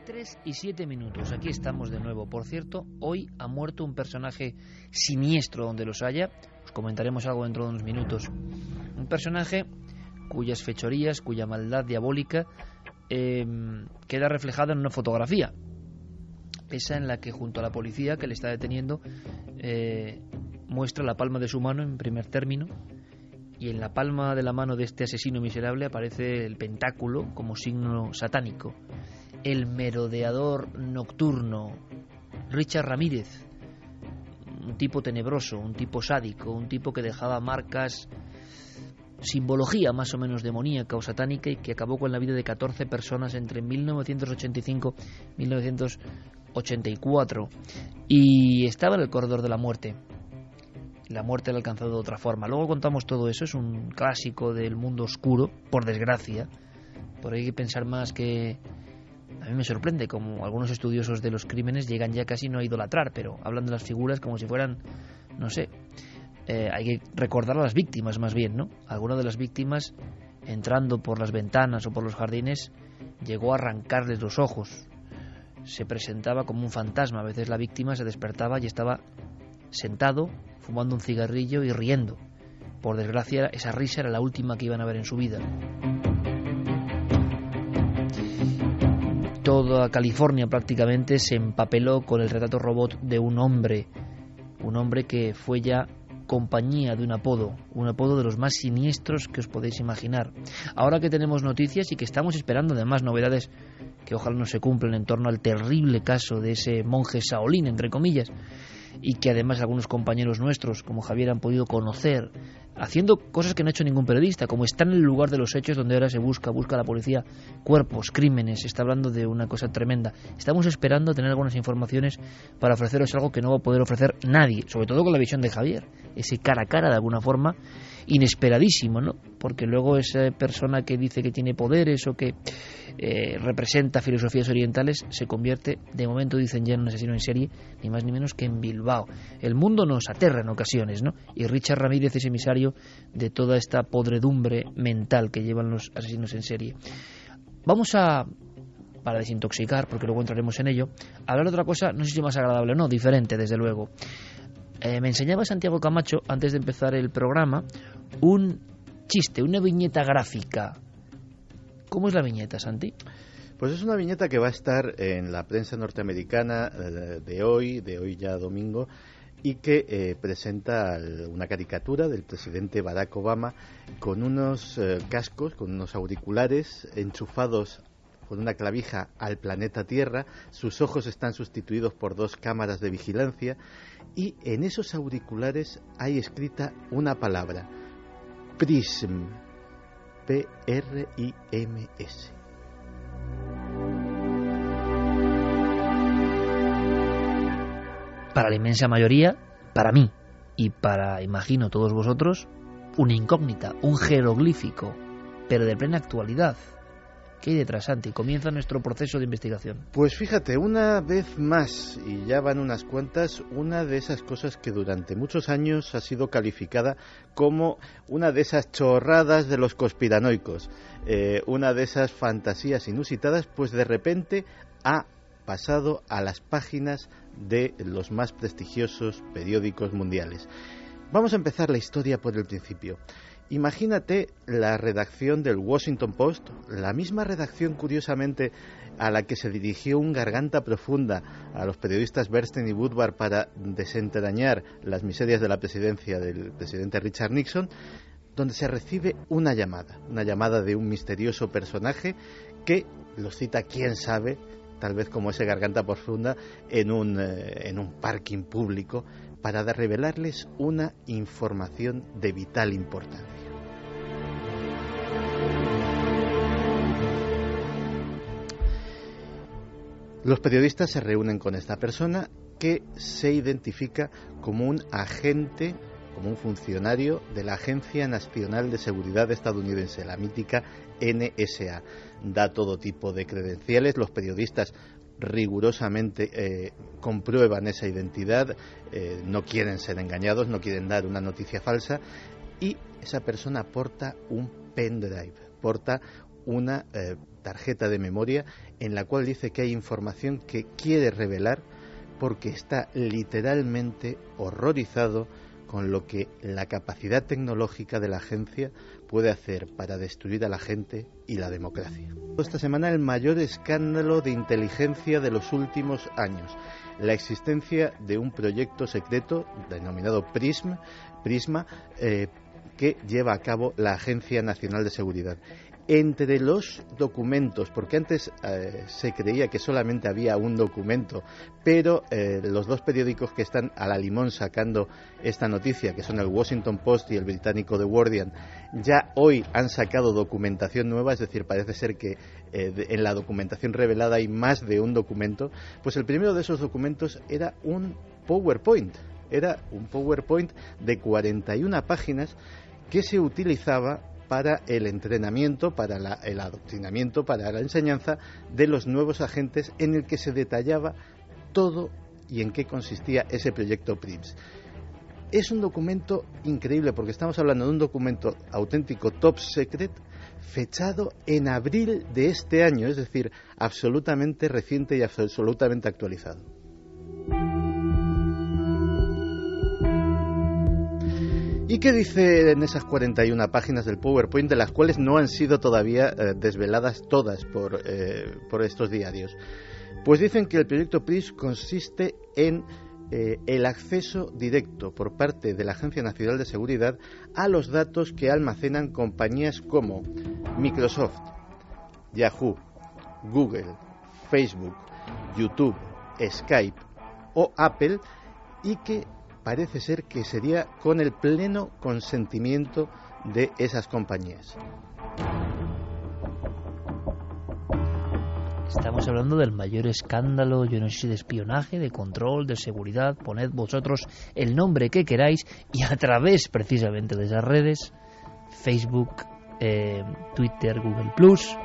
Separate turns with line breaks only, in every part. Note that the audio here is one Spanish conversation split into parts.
3:07. Aquí estamos de nuevo. Por cierto, hoy ha muerto un personaje siniestro donde los haya. Os comentaremos algo dentro de unos minutos. Un personaje cuyas fechorías, cuya maldad diabólica queda reflejada en una fotografía. Esa en la que junto a la policía que le está deteniendo muestra la palma de su mano en primer término, y en la palma de la mano de este asesino miserable aparece el pentáculo como signo satánico. El merodeador nocturno Richard Ramírez, un tipo tenebroso, un tipo sádico, un tipo que dejaba marcas, simbología más o menos demoníaca o satánica, y que acabó con la vida de 14 personas entre 1985 y 1984, y estaba en el corredor de la muerte. La muerte le ha alcanzado de otra forma. Luego contamos todo eso. Es un clásico del mundo oscuro, por desgracia. Por ahí hay que pensar más que... A mí me sorprende como algunos estudiosos de los crímenes llegan ya casi no a idolatrar, pero hablan de las figuras como si fueran, no sé, hay que recordar a las víctimas más bien, ¿no? Alguna de las víctimas, entrando por las ventanas o por los jardines, llegó a arrancarles los ojos. Se presentaba como un fantasma. A veces la víctima se despertaba y estaba sentado, fumando un cigarrillo y riendo. Por desgracia, esa risa era la última que iban a ver en su vida. Toda California prácticamente se empapeló con el retrato robot de un hombre que fue ya compañía de un apodo de los más siniestros que os podéis imaginar. Ahora que tenemos noticias y que estamos esperando además novedades que ojalá no se cumplan en torno al terrible caso de ese monje Shaolin, entre comillas, y que además algunos compañeros nuestros como Javier han podido conocer haciendo cosas que no ha hecho ningún periodista, como estar en el lugar de los hechos donde ahora se busca la policía cuerpos, crímenes. Se está hablando de una cosa tremenda. Estamos esperando tener algunas informaciones para ofreceros algo que no va a poder ofrecer nadie, sobre todo con la visión de Javier, ese cara a cara de alguna forma inesperadísimo, ¿no? Porque luego esa persona que dice que tiene poderes o que representa filosofías orientales se convierte, de momento dicen ya, en un asesino en serie, ni más ni menos que en Bilbao. El mundo nos aterra en ocasiones, ¿no? Y Richard Ramírez es emisario de toda esta podredumbre mental que llevan los asesinos en serie. Vamos a, para desintoxicar, porque luego entraremos en ello, a hablar de otra cosa, no sé si más agradable o no, diferente desde luego. Me enseñaba Santiago Camacho, antes de empezar el programa, un chiste, una viñeta gráfica. ¿Cómo es la viñeta, Santi?
Pues es una viñeta que va a estar en la prensa norteamericana de hoy ya domingo, y que presenta una caricatura del presidente Barack Obama con unos cascos, con unos auriculares enchufados con una clavija al planeta Tierra. Sus ojos están sustituidos por 2 cámaras de vigilancia, y en esos auriculares hay escrita una palabra: PRISM, P-R-I-M-S.
Para la inmensa mayoría, para mí y para, imagino, todos vosotros, una incógnita, un jeroglífico, pero de plena actualidad. ¿Qué hay detrás, Santi? Comienza nuestro proceso de investigación.
Pues fíjate, una vez más, y ya van unas cuantas, una de esas cosas que durante muchos años ha sido calificada como una de esas chorradas de los conspiranoicos, una de esas fantasías inusitadas, pues de repente ha pasado a las páginas de los más prestigiosos periódicos mundiales. Vamos a empezar la historia por el principio. Imagínate la redacción del Washington Post, la misma redacción, curiosamente, a la que se dirigió un Garganta Profunda a los periodistas Bernstein y Woodward para desentrañar las miserias de la presidencia del presidente Richard Nixon, donde se recibe una llamada de un misterioso personaje que los cita, quién sabe, tal vez como ese Garganta Profunda, en un parking público, para revelarles una información de vital importancia. Los periodistas se reúnen con esta persona, que se identifica como un agente, como un funcionario de la Agencia Nacional de Seguridad estadounidense, la mítica NSA. Da todo tipo de credenciales. Los periodistas rigurosamente comprueban esa identidad, no quieren ser engañados, no quieren dar una noticia falsa, y esa persona porta un pendrive, porta una tarjeta de memoria en la cual dice que hay información que quiere revelar porque está literalmente horrorizado con lo que la capacidad tecnológica de la agencia puede hacer para destruir a la gente y la democracia. Esta semana el mayor escándalo de inteligencia de los últimos años, la existencia de un proyecto secreto denominado Prisma, que lleva a cabo la Agencia Nacional de Seguridad. Entre los documentos, porque antes se creía que solamente había un documento, pero los dos periódicos que están a la limón sacando esta noticia, que son el Washington Post y el británico The Guardian, ya hoy han sacado documentación nueva, es decir, parece ser que en la documentación revelada hay más de un documento. Pues el primero de esos documentos era un PowerPoint, de 41 páginas que se utilizaba para el entrenamiento, para el adoctrinamiento, para la enseñanza de los nuevos agentes, en el que se detallaba todo y en qué consistía ese proyecto PRIMS. Es un documento increíble porque estamos hablando de un documento auténtico top secret fechado en abril de este año, es decir, absolutamente reciente y absolutamente actualizado. ¿Y qué dice en esas 41 páginas del PowerPoint, de las cuales no han sido todavía desveladas todas por estos diarios? Pues dicen que el proyecto PRISM consiste en el acceso directo por parte de la Agencia Nacional de Seguridad a los datos que almacenan compañías como Microsoft, Yahoo, Google, Facebook, YouTube, Skype o Apple, y que parece ser que sería con el pleno consentimiento de esas compañías.
Estamos hablando del mayor escándalo, yo no sé si de espionaje, de control, de seguridad. Poned vosotros el nombre que queráis y a través precisamente de esas redes, Facebook, Twitter, Google Plus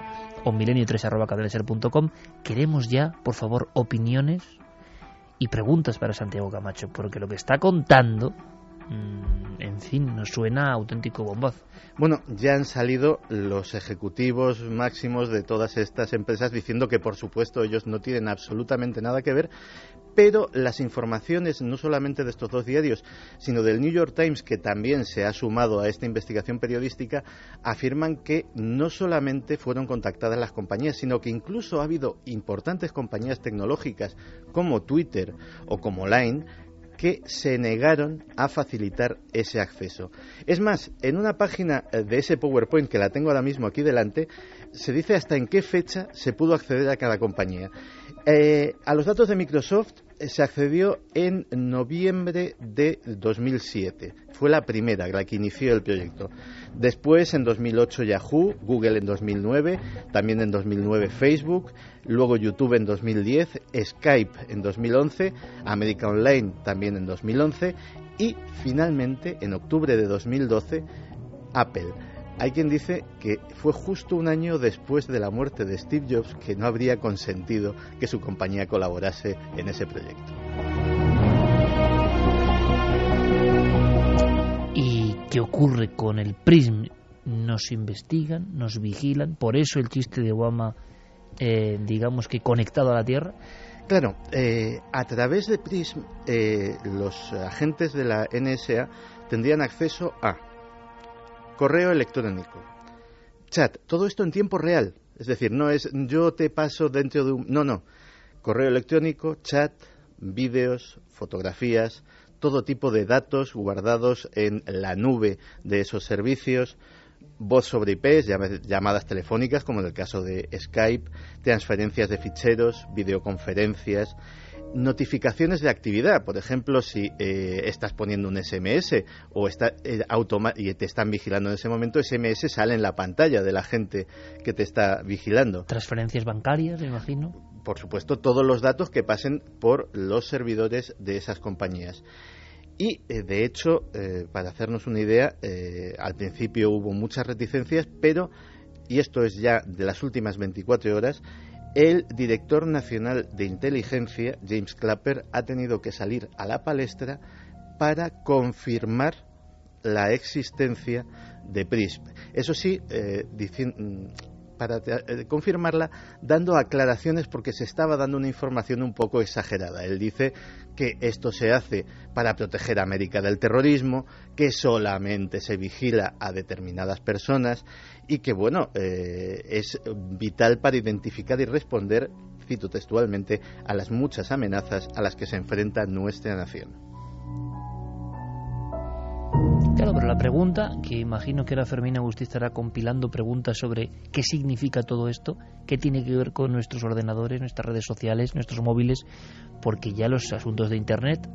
o milenio3@cadeleser.com, queremos ya, por favor, opiniones y preguntas para Santiago Camacho, porque lo que está contando, en fin, nos suena a auténtico bombazo.
Bueno, ya han salido los ejecutivos máximos de todas estas empresas diciendo que, por supuesto, ellos no tienen absolutamente nada que ver, pero las informaciones no solamente de estos dos diarios, sino del New York Times, que también se ha sumado a esta investigación periodística, afirman que no solamente fueron contactadas las compañías, sino que incluso ha habido importantes compañías tecnológicas como Twitter o como Line que se negaron a facilitar ese acceso. Es más, en una página de ese PowerPoint, que la tengo ahora mismo aquí delante, se dice hasta en qué fecha se pudo acceder a cada compañía. A los datos de Microsoft se accedió en noviembre de 2007. Fue la primera, la que inició el proyecto. Después, en 2008, Yahoo, Google en 2009, también en 2009 Facebook, luego YouTube en 2010, Skype en 2011, América Online también en 2011 y, finalmente, en octubre de 2012, Apple. Hay quien dice que fue justo un año después de la muerte de Steve Jobs que no habría consentido que su compañía colaborase en ese proyecto.
¿Y qué ocurre con el PRISM? Nos investigan, nos vigilan, por eso el chiste de Obama, digamos que conectado a la Tierra.
Claro, a través de PRISM los agentes de la NSA tendrían acceso a correo electrónico, chat, todo esto en tiempo real, es decir, no es yo te paso dentro de un... No, correo electrónico, chat, vídeos, fotografías, todo tipo de datos guardados en la nube de esos servicios, voz sobre IPs, llamadas telefónicas, como en el caso de Skype, transferencias de ficheros, videoconferencias, notificaciones de actividad, por ejemplo, si estás poniendo un SMS o y te están vigilando en ese momento, SMS sale en la pantalla de la gente que te está vigilando.
Transferencias bancarias, me imagino.
Por supuesto, todos los datos que pasen por los servidores de esas compañías. Y, de hecho, para hacernos una idea, al principio hubo muchas reticencias, pero, y esto es ya de las últimas 24 horas, el director nacional de inteligencia, James Clapper, ha tenido que salir a la palestra para confirmar la existencia de PRISM. Eso sí, para confirmarla, dando aclaraciones porque se estaba dando una información un poco exagerada. Él dice que esto se hace para proteger a América del terrorismo, que solamente se vigila a determinadas personas y que, bueno, es vital para identificar y responder, cito textualmente, a las muchas amenazas a las que se enfrenta nuestra nación.
Claro, pero la pregunta, que imagino que ahora Fermín Agustí estará compilando preguntas sobre qué significa todo esto, qué tiene que ver con nuestros ordenadores, nuestras redes sociales, nuestros móviles, porque ya los asuntos de Internet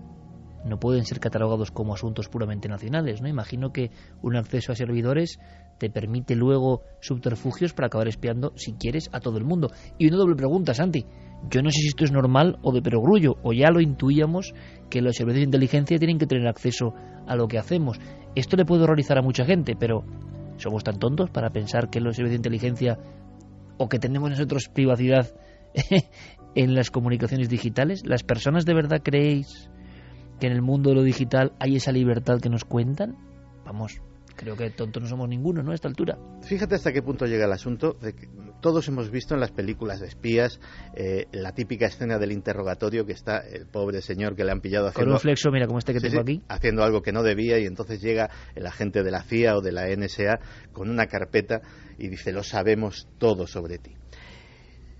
no pueden ser catalogados como asuntos puramente nacionales, ¿no? Imagino que un acceso a servidores te permite luego subterfugios para acabar espiando, si quieres, a todo el mundo. Y una doble pregunta, Santi. Yo no sé si esto es normal o de perogrullo, o ya lo intuíamos que los servicios de inteligencia tienen que tener acceso a lo que hacemos. Esto le puede horrorizar a mucha gente, pero ¿somos tan tontos para pensar que los servicios de inteligencia o que tenemos nosotros privacidad en las comunicaciones digitales? ¿Las personas de verdad creéis que en el mundo de lo digital hay esa libertad que nos cuentan? Vamos, creo que tontos no somos ninguno, ¿no?, a esta altura.
Fíjate hasta qué punto llega el asunto de que todos hemos visto en las películas de espías la típica escena del interrogatorio, que está el pobre señor que le han pillado haciendo...
Con un flexo, mira, como este que tengo aquí.
Haciendo algo que no debía, y entonces llega el agente de la CIA o de la NSA con una carpeta y dice: lo sabemos todo sobre ti.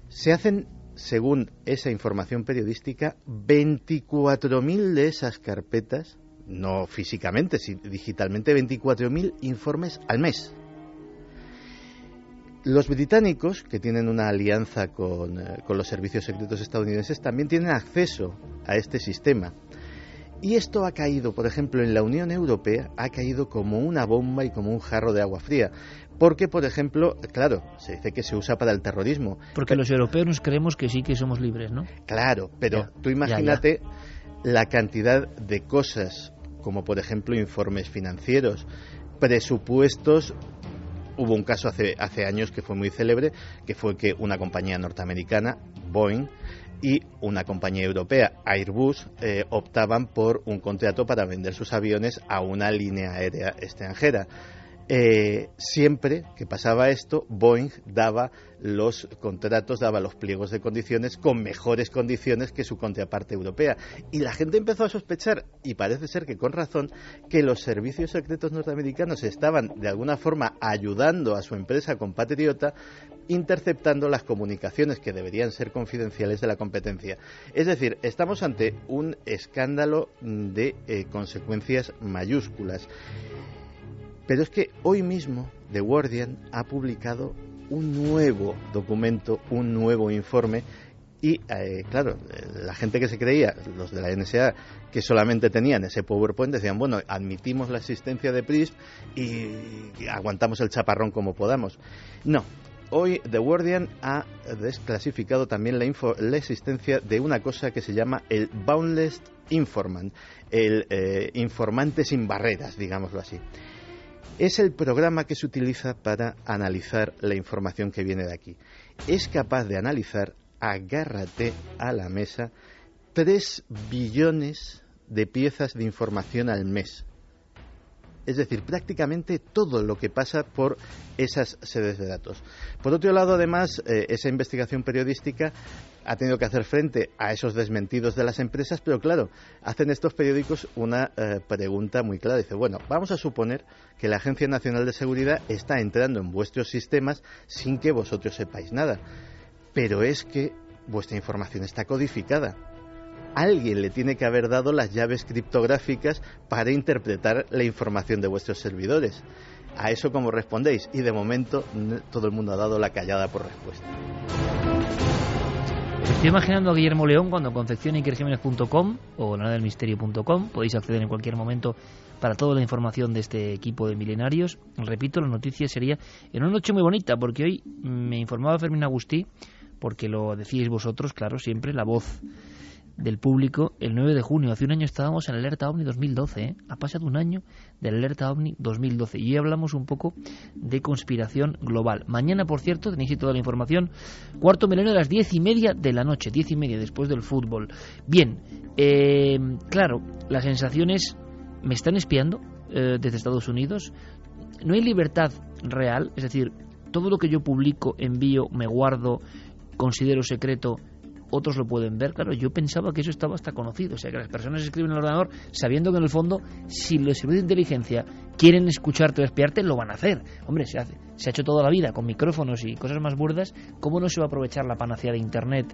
Se hacen, según esa información periodística, 24.000 de esas carpetas, no físicamente, sino digitalmente, 24.000 informes al mes. Los británicos, que tienen una alianza con los servicios secretos estadounidenses, también tienen acceso a este sistema. Y esto ha caído, por ejemplo, en la Unión Europea, ha caído como una bomba y como un jarro de agua fría. Porque, por ejemplo, claro, se dice que se usa para el terrorismo.
Porque los europeos nos creemos que sí que somos libres, ¿no?
Claro, pero tú imagínate la cantidad de cosas, como por ejemplo informes financieros, presupuestos. Hubo un caso hace años que fue muy célebre, que fue que una compañía norteamericana, Boeing, y una compañía europea, Airbus, optaban por un contrato para vender sus aviones a una línea aérea extranjera. Siempre que pasaba esto, Boeing daba los contratos, daba los pliegos de condiciones con mejores condiciones que su contraparte europea. Y la gente empezó a sospechar, y parece ser que con razón, que los servicios secretos norteamericanos estaban de alguna forma ayudando a su empresa compatriota, interceptando las comunicaciones que deberían ser confidenciales de la competencia. Es decir, estamos ante un escándalo de consecuencias mayúsculas. Pero es que hoy mismo The Guardian ha publicado un nuevo documento, un nuevo informe, y claro, la gente que se creía, los de la NSA, que solamente tenían ese PowerPoint, decían: bueno, admitimos la existencia de PRISM y aguantamos el chaparrón como podamos. No, hoy The Guardian ha desclasificado también la existencia de una cosa que se llama el Boundless Informant, el informante sin barreras, digámoslo así. Es el programa que se utiliza para analizar la información que viene de aquí. Es capaz de analizar, agárrate a la mesa, 3 billones de piezas de información al mes. Es decir, prácticamente todo lo que pasa por esas sedes de datos. Por otro lado, además, esa investigación periodística ha tenido que hacer frente a esos desmentidos de las empresas, pero claro, hacen estos periódicos una pregunta muy clara. Dice: bueno, vamos a suponer que la Agencia Nacional de Seguridad está entrando en vuestros sistemas sin que vosotros sepáis nada. Pero es que vuestra información está codificada. Alguien le tiene que haber dado las llaves criptográficas para interpretar la información de vuestros servidores. ¿A eso cómo respondéis? Y de momento todo el mundo ha dado la callada por respuesta.
Estoy imaginando a Guillermo León cuando concepcionikerjimenez.com o lanadelmisterio.com podéis acceder en cualquier momento para toda la información de este equipo de milenarios. Repito, la noticia sería en una noche muy bonita, porque hoy me informaba Fermín Agustí, porque lo decíais vosotros, claro, siempre la voz del público. El 9 de junio, hace un año, estábamos en Alerta OVNI 2012, ¿eh? Ha pasado un año del Alerta OVNI 2012 y hoy hablamos un poco de conspiración global. Mañana, por cierto, tenéis toda la información, Cuarto Milenio a las 10:30 de la noche, 10:30 después del fútbol. Bien, claro, la sensación es: me están espiando desde Estados Unidos, no hay libertad real, es decir, todo lo que yo publico, envío, me guardo, considero secreto, otros lo pueden ver. Claro, yo pensaba que eso estaba hasta conocido, o sea, que las personas escriben en el ordenador sabiendo que en el fondo, si los servicios de inteligencia quieren escucharte o espiarte, lo van a hacer. Hombre, se ha hecho toda la vida con micrófonos y cosas más burdas. ¿Cómo no se va a aprovechar la panacea de Internet?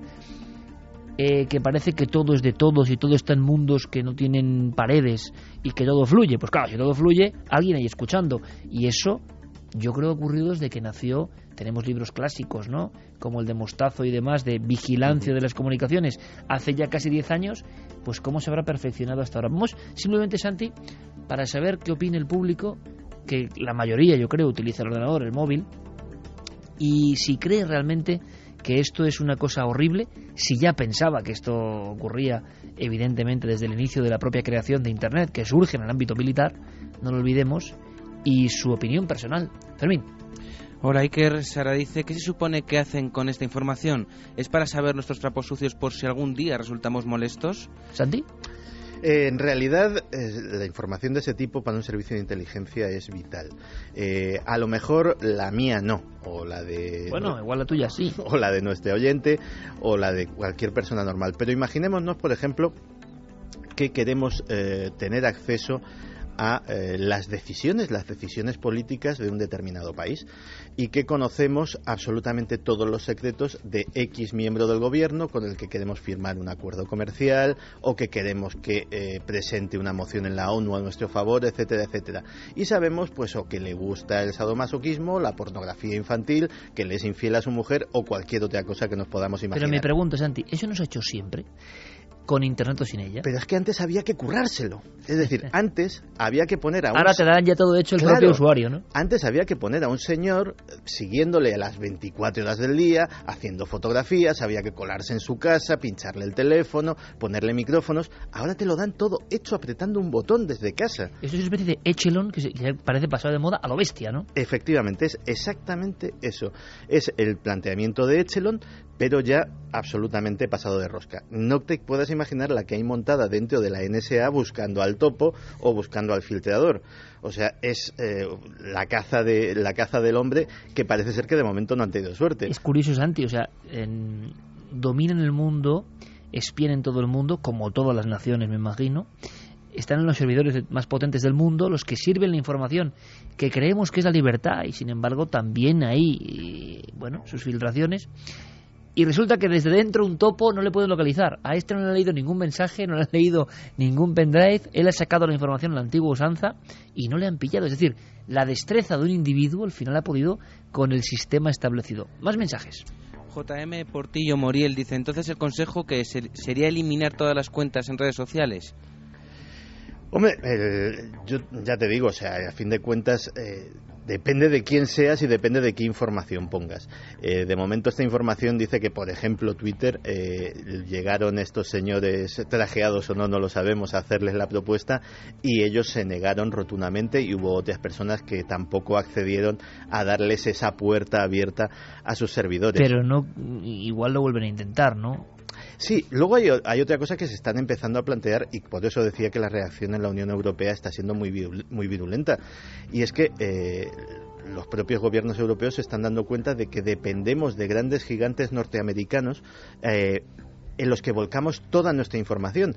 Que parece que todo es de todos y todo está en mundos que no tienen paredes y que todo fluye. Pues claro, si todo fluye, alguien ahí escuchando. Y eso, yo creo, ha ocurrido desde que nació. Tenemos libros clásicos, ¿no? Como el de Mostazo y demás, de vigilancia de las comunicaciones, hace ya casi 10 años. Pues cómo se habrá perfeccionado hasta ahora. Vamos simplemente, Santi, para saber qué opina el público, que la mayoría, yo creo, utiliza el ordenador, el móvil, y si cree realmente que esto es una cosa horrible, si ya pensaba que esto ocurría evidentemente desde el inicio de la propia creación de Internet, que surge en el ámbito militar, no lo olvidemos, y su opinión personal. Fermín.
Hola, Iker. Sara dice: ¿qué se supone que hacen con esta información? ¿Es para saber nuestros trapos sucios por si algún día resultamos molestos?
¿Santi?
En realidad, la información de ese tipo para un servicio de inteligencia es vital. A lo mejor la mía no, o la de...
Bueno, igual la tuya sí.
O la de nuestro oyente, o la de cualquier persona normal. Pero imaginémonos, por ejemplo, que queremos tener acceso a las decisiones políticas de un determinado país, y que conocemos absolutamente todos los secretos de X miembro del gobierno con el que queremos firmar un acuerdo comercial, o que queremos que presente una moción en la ONU a nuestro favor, etcétera, etcétera. Y sabemos, pues, o que le gusta el sadomasoquismo, la pornografía infantil, que le es infiel a su mujer, o cualquier otra cosa que nos podamos imaginar.
Pero me pregunto, Santi, ¿eso no se ha hecho siempre? ¿Con Internet o sin ella?
Pero es que antes había que currárselo. Es decir, antes había que poner a un...
Ahora te dan ya todo hecho el propio usuario, ¿no?
Antes había que poner a un señor siguiéndole a las 24 horas del día, haciendo fotografías, había que colarse en su casa, pincharle el teléfono, ponerle micrófonos. Ahora te lo dan todo hecho apretando un botón desde casa.
Eso es una especie de echelon que parece pasado de moda a lo bestia, ¿no?
Efectivamente, es exactamente eso. Es el planteamiento de echelon, pero ya absolutamente pasado de rosca. No te puedas imaginar la que hay montada dentro de la NSA buscando al topo o buscando al filtrador. O sea, es la caza del hombre, que parece ser que de momento no han tenido suerte.
Es curioso, Santi, o sea, dominan el mundo, espían en todo el mundo, como todas las naciones, me imagino. Están en los servidores más potentes del mundo, los que sirven la información que creemos que es la libertad, y sin embargo también hay, bueno, sus filtraciones. Y resulta que desde dentro un topo no le puede localizar. A este no le ha leído ningún mensaje, no le ha leído ningún pendrive. Él ha sacado la información a la antigua usanza y no le han pillado. Es decir, la destreza de un individuo al final ha podido con el sistema establecido. Más mensajes.
JM Portillo Moriel dice: entonces el consejo que sería eliminar todas las cuentas en redes sociales.
Hombre, yo ya te digo, o sea, a fin de cuentas... depende de quién seas y depende de qué información pongas. De momento esta información dice que, por ejemplo, Twitter, llegaron estos señores, trajeados o no, no lo sabemos, a hacerles la propuesta, y ellos se negaron rotundamente, y hubo otras personas que tampoco accedieron a darles esa puerta abierta a sus servidores.
Pero no, igual lo vuelven a intentar, ¿no?
Sí, luego hay otra cosa que se están empezando a plantear, y por eso decía que la reacción en la Unión Europea está siendo muy virulenta, y es que los propios gobiernos europeos se están dando cuenta de que dependemos de grandes gigantes norteamericanos en los que volcamos toda nuestra información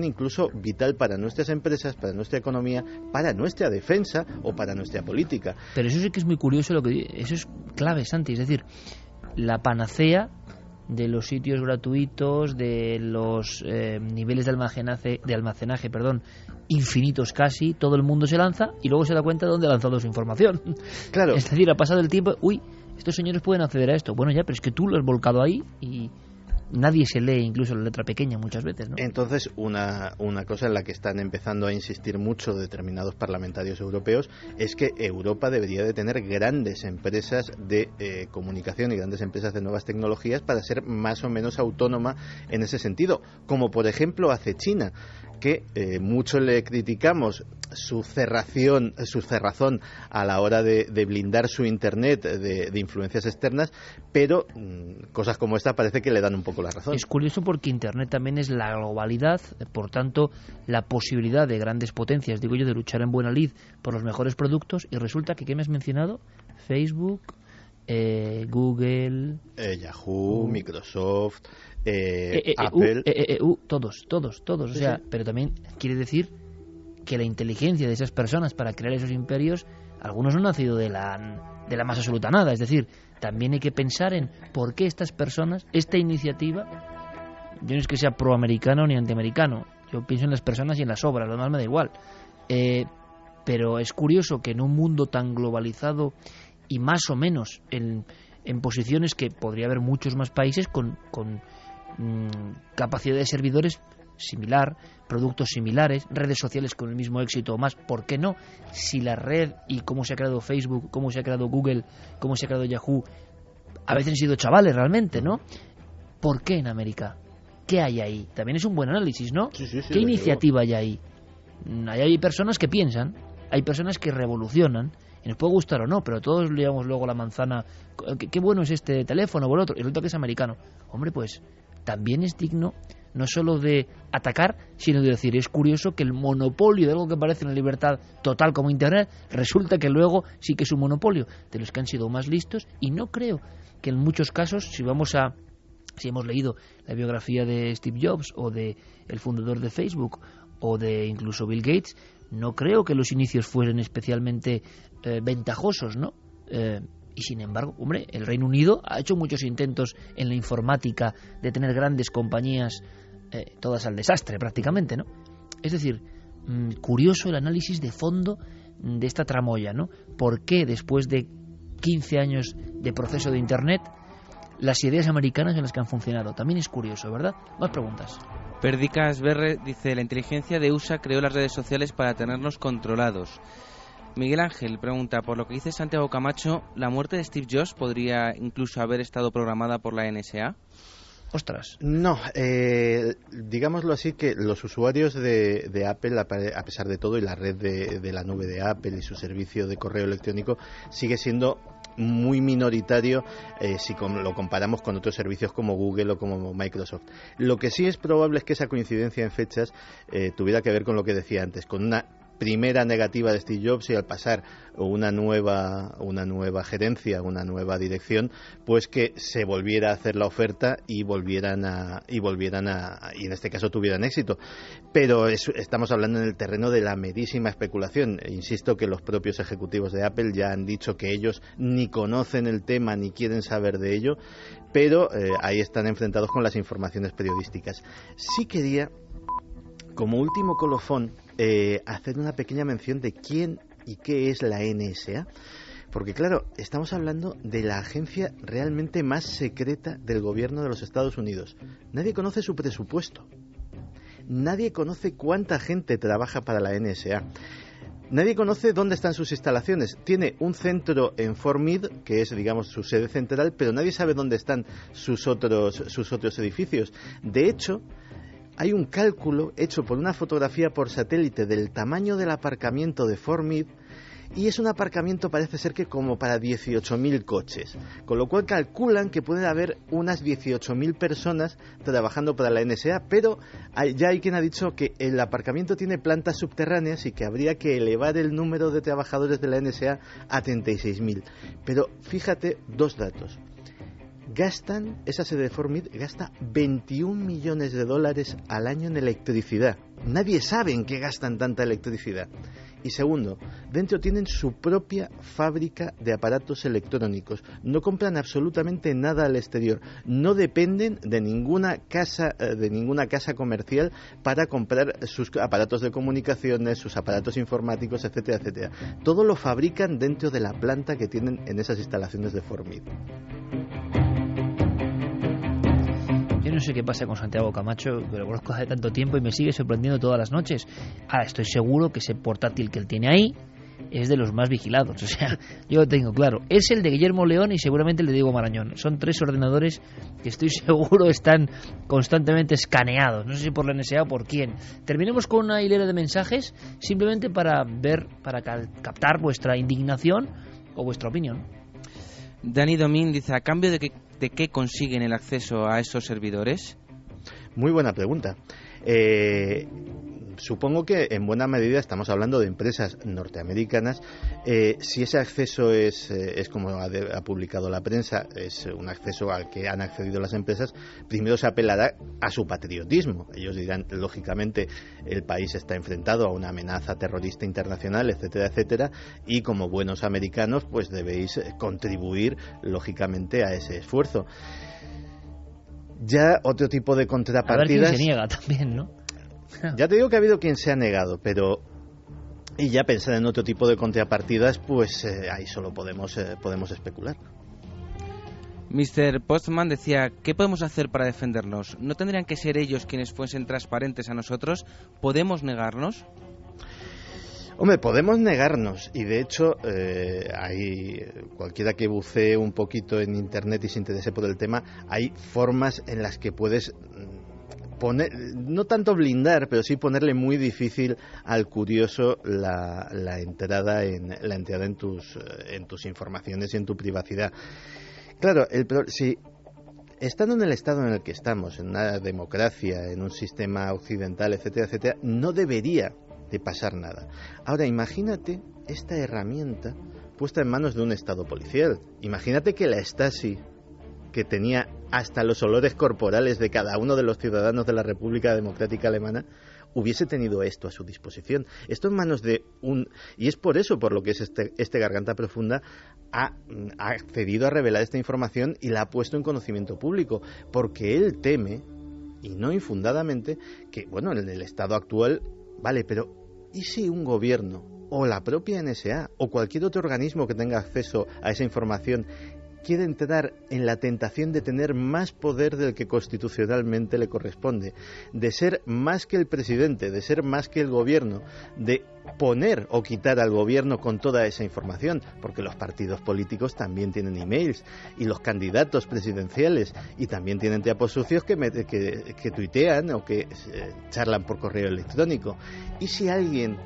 incluso vital para nuestras empresas, para nuestra economía, para nuestra defensa o para nuestra política.
Pero eso sí que es muy curioso, eso es clave, Santi, es decir, la panacea de los sitios gratuitos, de los niveles de almacenaje, infinitos casi, todo el mundo se lanza y luego se da cuenta de dónde ha lanzado su información.
Claro.
Es decir, ha pasado el tiempo, estos señores pueden acceder a esto. Bueno, ya, pero es que tú lo has volcado ahí y nadie se lee, incluso la letra pequeña muchas veces, ¿no?
Entonces, una cosa en la que están empezando a insistir mucho determinados parlamentarios europeos es que Europa debería de tener grandes empresas de comunicación y grandes empresas de nuevas tecnologías para ser más o menos autónoma en ese sentido, como por ejemplo hace China, que mucho le criticamos su cerrazón a la hora de blindar su Internet de influencias externas, pero cosas como esta parece que le dan un poco la razón.
Es curioso porque Internet también es la globalidad, por tanto la posibilidad de grandes potencias, digo yo, de luchar en buena lid por los mejores productos, y resulta que, ¿qué me has mencionado? Facebook, Google,
Yahoo, Microsoft, Apple,
todos. O sea, pero también quiere decir que la inteligencia de esas personas para crear esos imperios, algunos no han nacido de la más absoluta nada. Es decir, también hay que pensar en por qué estas personas, esta iniciativa, yo no es que sea proamericano ni antiamericano, yo pienso en las personas y en las obras, lo demás me da igual. Pero es curioso que en un mundo tan globalizado y más o menos en posiciones que podría haber muchos más países con capacidad de servidores similar, productos similares, redes sociales con el mismo éxito o más, ¿por qué no? Si la red y cómo se ha creado Facebook, cómo se ha creado Google, cómo se ha creado Yahoo, a veces han sido chavales realmente, ¿no? ¿Por qué en América? ¿Qué hay ahí? También es un buen análisis, ¿no?
Sí,
¿Qué iniciativa hay ahí? Hay personas que piensan, hay personas que revolucionan, y nos puede gustar o no, pero todos le damos luego la manzana, qué bueno es este teléfono o el otro, y resulta que es americano. Hombre, pues también es digno no solo de atacar, sino de decir, es curioso que el monopolio de algo que parece una libertad total como Internet, resulta que luego sí que es un monopolio de los que han sido más listos, y no creo que en muchos casos, si hemos leído la biografía de Steve Jobs o de el fundador de Facebook o de incluso Bill Gates, no creo que los inicios fueran especialmente ventajosos, ¿no? Y sin embargo, hombre, el Reino Unido ha hecho muchos intentos en la informática de tener grandes compañías, todas al desastre prácticamente, ¿no? Es decir, curioso el análisis de fondo de esta tramoya, ¿no? ¿Por qué después de 15 años de proceso de Internet las ideas americanas son las que han funcionado? También es curioso, ¿verdad? Más preguntas.
Perdicas Berre dice, la inteligencia de USA creó las redes sociales para tenernos controlados. Miguel Ángel pregunta, por lo que dice Santiago Camacho, ¿la muerte de Steve Jobs podría incluso haber estado programada por la NSA?
Ostras.
No, digámoslo así, que los usuarios de Apple, a pesar de todo, y la red de la nube de Apple y su servicio de correo electrónico, sigue siendo muy minoritario si lo comparamos con otros servicios como Google o como Microsoft. Lo que sí es probable es que esa coincidencia en fechas tuviera que ver con lo que decía antes, con una primera negativa de Steve Jobs, y al pasar una nueva gerencia, una nueva dirección, pues que se volviera a hacer la oferta y volvieran a y en este caso tuvieran éxito. Pero estamos hablando en el terreno de la merísima especulación. Insisto que los propios ejecutivos de Apple ya han dicho que ellos ni conocen el tema ni quieren saber de ello, pero ahí están enfrentados con las informaciones periodísticas. Sí quería, como último colofón, hacer una pequeña mención de quién y qué es la NSA, porque claro, estamos hablando de la agencia realmente más secreta del gobierno de los Estados Unidos. Nadie conoce su presupuesto, nadie conoce cuánta gente trabaja para la NSA, nadie conoce dónde están sus instalaciones. Tiene un centro en Fort Meade, que es, digamos, su sede central, pero nadie sabe dónde están sus otros edificios. De hecho, hay un cálculo hecho por una fotografía por satélite del tamaño del aparcamiento de Fort Meade, y es un aparcamiento, parece ser que como para 18.000 coches, con lo cual calculan que puede haber unas 18.000 personas trabajando para la NSA, pero ya hay quien ha dicho que el aparcamiento tiene plantas subterráneas y que habría que elevar el número de trabajadores de la NSA a 36.000. Pero fíjate, dos datos. Esa sede de Fort Meade gasta $21 millones al año en electricidad. Nadie sabe en qué gastan tanta electricidad. Y segundo, dentro tienen su propia fábrica de aparatos electrónicos. No compran absolutamente nada al exterior. No dependen de ninguna casa comercial para comprar sus aparatos de comunicaciones, sus aparatos informáticos, etcétera, etcétera. Todo lo fabrican dentro de la planta que tienen en esas instalaciones de Fort Meade.
Yo no sé qué pasa con Santiago Camacho, que lo conozco hace tanto tiempo y me sigue sorprendiendo todas las noches. Ahora, estoy seguro que ese portátil que él tiene ahí es de los más vigilados. O sea, yo lo tengo claro. Es el de Guillermo León y seguramente el de Diego Marañón. Son 3 ordenadores que estoy seguro están constantemente escaneados. No sé si por la NSA o por quién. Terminemos con una hilera de mensajes simplemente para captar vuestra indignación o vuestra opinión.
Dani Domín dice, ¿a cambio de qué consiguen el acceso a esos servidores?
Muy buena pregunta. supongo que en buena medida estamos hablando de empresas norteamericanas. Si ese acceso es como ha publicado la prensa, es un acceso al que han accedido las empresas, primero se apelará a su patriotismo. Ellos dirán, lógicamente, el país está enfrentado a una amenaza terrorista internacional, etcétera, etcétera, y como buenos americanos, pues debéis contribuir, lógicamente, a ese esfuerzo. Ya otro tipo de contrapartidas...
A ver quién se niega también, ¿no?
Ya te digo que ha habido quien se ha negado, pero... Y ya pensar en otro tipo de contrapartidas, pues ahí solo podemos especular.
Mr. Postman decía, ¿qué podemos hacer para defendernos? ¿No tendrían que ser ellos quienes fuesen transparentes a nosotros? ¿Podemos negarnos?
Hombre, podemos negarnos, y de hecho hay cualquiera que bucee un poquito en internet y se interese por el tema, hay formas en las que puedes poner, no tanto blindar, pero sí ponerle muy difícil al curioso la entrada en tus informaciones y en tu privacidad. Claro, si estando en el estado en el que estamos, en una democracia, en un sistema occidental, etcétera, etcétera, no debería de pasar nada. Ahora, imagínate esta herramienta puesta en manos de un estado policial. Imagínate que la Stasi, que tenía hasta los olores corporales de cada uno de los ciudadanos de la República Democrática Alemana, hubiese tenido esto a su disposición. Esto en manos de y es por eso por lo que es este Garganta Profunda ha accedido a revelar esta información y la ha puesto en conocimiento público, porque él teme, y no infundadamente, que, bueno, en el estado actual, vale, pero ¿y si un gobierno o la propia NSA o cualquier otro organismo que tenga acceso a esa información quiere entrar en la tentación de tener más poder del que constitucionalmente le corresponde, de ser más que el presidente, de ser más que el gobierno, de poner o quitar al gobierno con toda esa información? Porque los partidos políticos también tienen emails, y los candidatos presidenciales, y también tienen teapos sucios que tuitean o que charlan por correo electrónico. ¿Y si alguien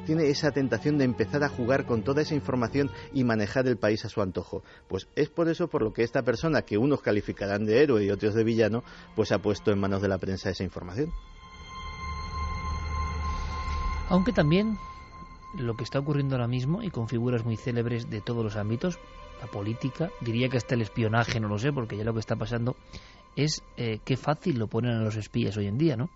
tiene esa tentación de empezar a jugar con toda esa información y manejar el país a su antojo? Pues es por eso por lo que esta persona, que unos calificarán de héroe y otros de villano, pues ha puesto en manos de la prensa esa información.
Aunque también lo que está ocurriendo ahora mismo, y con figuras muy célebres de todos los ámbitos, la política, diría que hasta el espionaje, no lo sé, porque ya lo que está pasando es qué fácil lo ponen a los espías hoy en día, ¿no?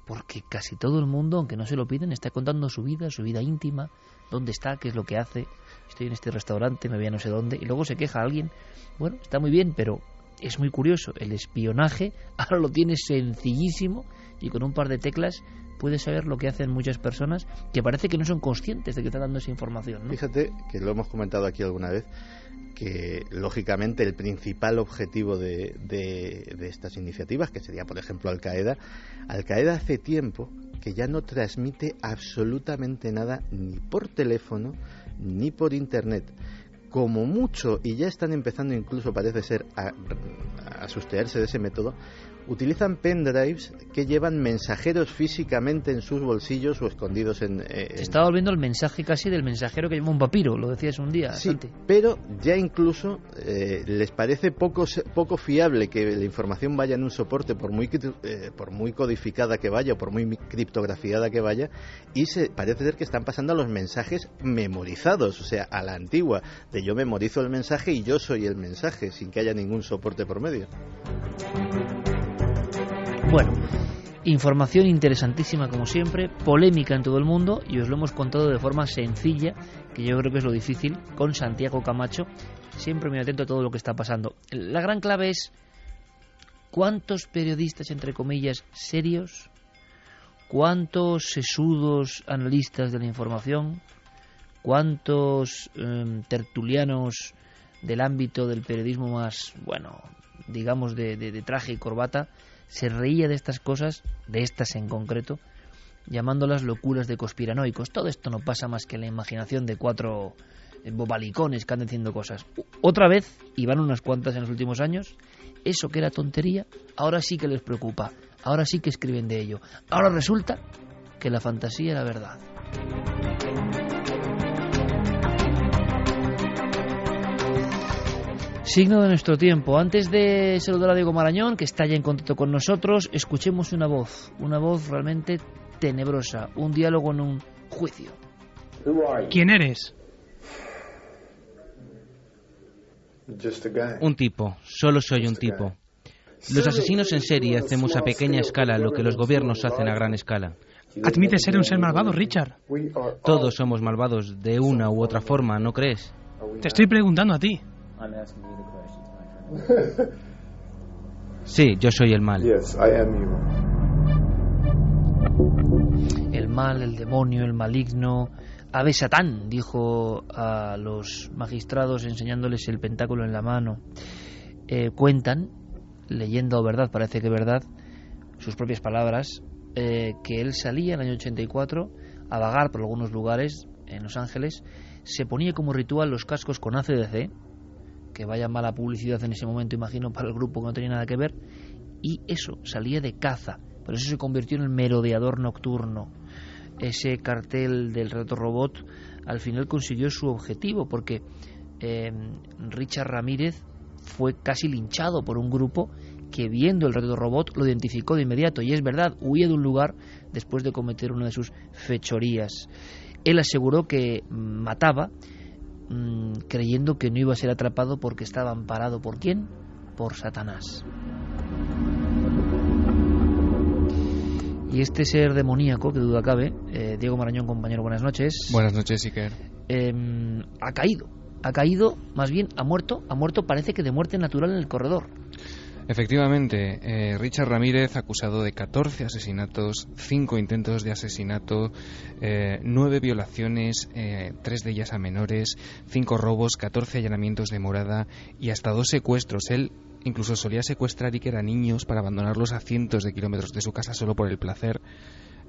Porque casi todo el mundo, aunque no se lo piden, está contando su vida íntima, dónde está, qué es lo que hace. Estoy en este restaurante, me voy a no sé dónde, y luego se queja alguien. Bueno, está muy bien, pero es muy curioso. El espionaje ahora lo tienes sencillísimo, y con un par de teclas puedes saber lo que hacen muchas personas que parece que no son conscientes de que están dando esa información, ¿no?
Fíjate que lo hemos comentado aquí alguna vez, que lógicamente el principal objetivo de estas iniciativas, que sería por ejemplo Al-Qaeda hace tiempo que ya no transmite absolutamente nada, ni por teléfono ni por internet. Como mucho, y ya están empezando incluso, parece ser, a sustraerse de ese método, utilizan pendrives que llevan mensajeros físicamente en sus bolsillos o escondidos en...
Se está volviendo el mensaje casi del mensajero que lleva un papiro, lo decías un día.
Sí,
Santi.
Pero ya incluso les parece poco fiable que la información vaya en un soporte, por muy codificada que vaya o por muy criptografiada que vaya, y parece ser que están pasando a los mensajes memorizados, o sea, a la antigua, de yo memorizo el mensaje y yo soy el mensaje, sin que haya ningún soporte por medio.
Bueno, información interesantísima como siempre, polémica en todo el mundo, y os lo hemos contado de forma sencilla, que yo creo que es lo difícil, con Santiago Camacho, siempre muy atento a todo lo que está pasando. La gran clave es cuántos periodistas, entre comillas, serios, cuántos sesudos analistas de la información, cuántos tertulianos del ámbito del periodismo más, bueno, digamos de traje y corbata, se reía de estas cosas, de estas en concreto, llamándolas locuras de conspiranoicos. Todo esto no pasa más que la imaginación de cuatro bobalicones que andan diciendo cosas. Otra vez, y van unas cuantas en los últimos años, eso que era tontería, ahora sí que les preocupa, ahora sí que escriben de ello. Ahora resulta que la fantasía era verdad. Signo de nuestro tiempo. Antes de saludar a Diego Marañón, que está ya en contacto con nosotros, escuchemos una voz realmente tenebrosa, un diálogo en un juicio.
¿Quién eres?
Un tipo, solo soy un tipo. Los asesinos en serie hacemos a pequeña escala lo que los gobiernos hacen a gran escala.
Admite ser un ser malvado, Richard.
Todos somos malvados de una u otra forma, ¿no crees?
Te estoy preguntando a ti.
Sí, yo soy el mal.
El mal, el demonio, el maligno. Ave Satán, dijo a los magistrados enseñándoles el pentáculo en la mano. Cuentan, leyenda o verdad, parece que verdad, sus propias palabras, que él salía en el año 84 a vagar por algunos lugares en Los Ángeles, se ponía como ritual los cascos con AC/DC, que vaya mala publicidad en ese momento, imagino, para el grupo que no tenía nada que ver, y eso, salía de caza, por eso se convirtió en el merodeador nocturno. Ese cartel del Reto Robot al final consiguió su objetivo, porque Richard Ramírez fue casi linchado por un grupo que, viendo el Reto Robot, lo identificó de inmediato, y es verdad, huía de un lugar después de cometer una de sus fechorías. Él aseguró que mataba creyendo que no iba a ser atrapado porque estaba amparado ¿por quién? Por Satanás. Y este ser demoníaco, que duda cabe, Diego Marañón, compañero, buenas noches.
Buenas noches, Iker.
Ha caído, más bien ha muerto, parece que de muerte natural en el corredor.
Efectivamente, Richard Ramírez, acusado de 14 asesinatos, 5 intentos de asesinato, 9 violaciones, 3 de ellas a menores, 5 robos, 14 allanamientos de morada y hasta 2 secuestros. Él incluso solía secuestrar a niños para abandonarlos a cientos de kilómetros de su casa solo por el placer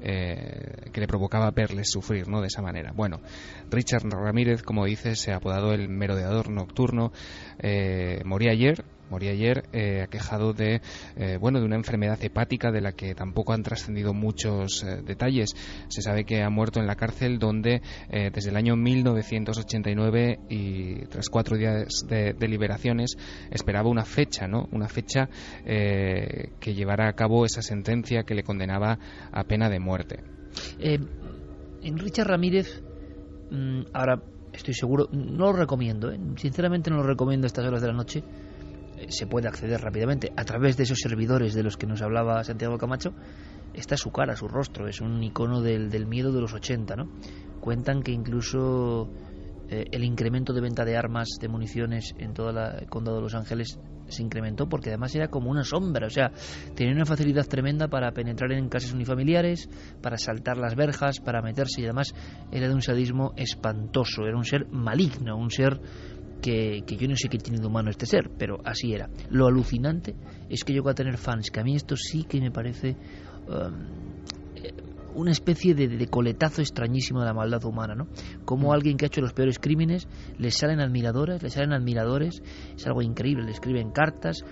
que le provocaba verles sufrir, ¿no? De esa manera. Bueno, Richard Ramírez, como dices, se ha apodado el merodeador nocturno. Moría ayer, aquejado de una enfermedad hepática de la que tampoco han trascendido muchos detalles. Se sabe que ha muerto en la cárcel donde desde el año 1989 y tras 4 días de liberaciones esperaba una fecha, ¿no? Una fecha que llevara a cabo esa sentencia que le condenaba a pena de muerte.
En Richard Ramírez, ahora estoy seguro, no lo recomiendo, sinceramente no lo recomiendo a estas horas de la noche. Se puede acceder rápidamente a través de esos servidores de los que nos hablaba Santiago Camacho. Está su cara, su rostro, es un icono del miedo de los 80, ¿no? Cuentan que incluso el incremento de venta de armas, de municiones en todo el condado de Los Ángeles se incrementó porque además era como una sombra, o sea, tenía una facilidad tremenda para penetrar en casas unifamiliares, para saltar las verjas, para meterse, y además era de un sadismo espantoso, era un ser maligno, un ser que yo no sé qué tiene de humano este ser, pero así era. Lo alucinante es que llegó a tener fans, que a mí esto sí que me parece una especie de coletazo extrañísimo de la maldad humana, ¿no? Como alguien que ha hecho los peores crímenes le salen admiradores, es algo increíble, le escriben cartas,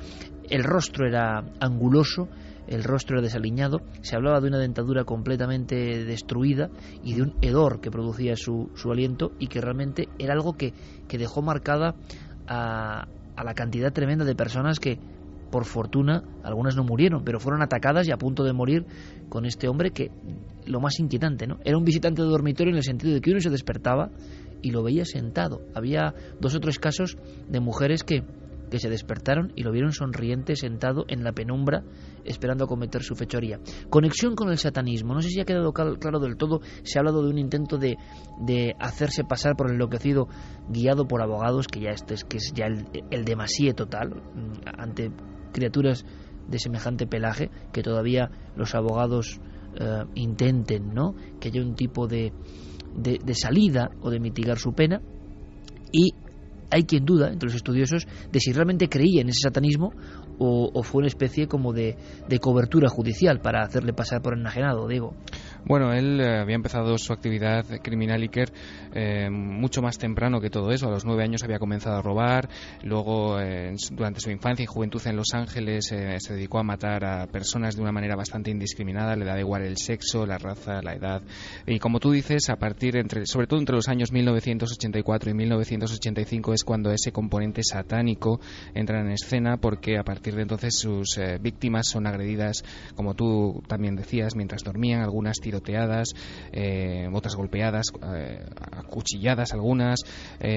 el rostro era anguloso, el rostro era desaliñado, se hablaba de una dentadura completamente destruida y de un hedor que producía su aliento, y que realmente era algo que dejó marcada a la cantidad tremenda de personas que, por fortuna, algunas no murieron, pero fueron atacadas y a punto de morir con este hombre que, lo más inquietante, ¿no? Era un visitante de dormitorio en el sentido de que uno se despertaba y lo veía sentado. Había 2 o 3 casos de mujeres que se despertaron y lo vieron sonriente, sentado en la penumbra, esperando a cometer su fechoría. Conexión con el satanismo. No sé si ha quedado claro del todo. Se ha hablado de un intento de hacerse pasar por enloquecido, guiado por abogados, que es ya el demasíe total ante criaturas de semejante pelaje, que todavía los abogados intenten, ¿no?, que haya un tipo de salida o de mitigar su pena. Y hay quien duda, entre los estudiosos, de si realmente creía en ese satanismo o fue una especie como de cobertura judicial para hacerle pasar por enajenado, Diego.
Bueno, él había empezado su actividad criminal, Iker, mucho más temprano que todo eso. A los 9 años había comenzado a robar. Luego, durante su infancia y juventud en Los Ángeles, se dedicó a matar a personas de una manera bastante indiscriminada. Le daba igual el sexo, la raza, la edad. Y como tú dices, sobre todo entre los años 1984 y 1985 es cuando ese componente satánico entra en escena, porque a partir de entonces sus víctimas son agredidas, como tú también decías, mientras dormían. Algunas tiroteadas, otras golpeadas, acuchilladas algunas,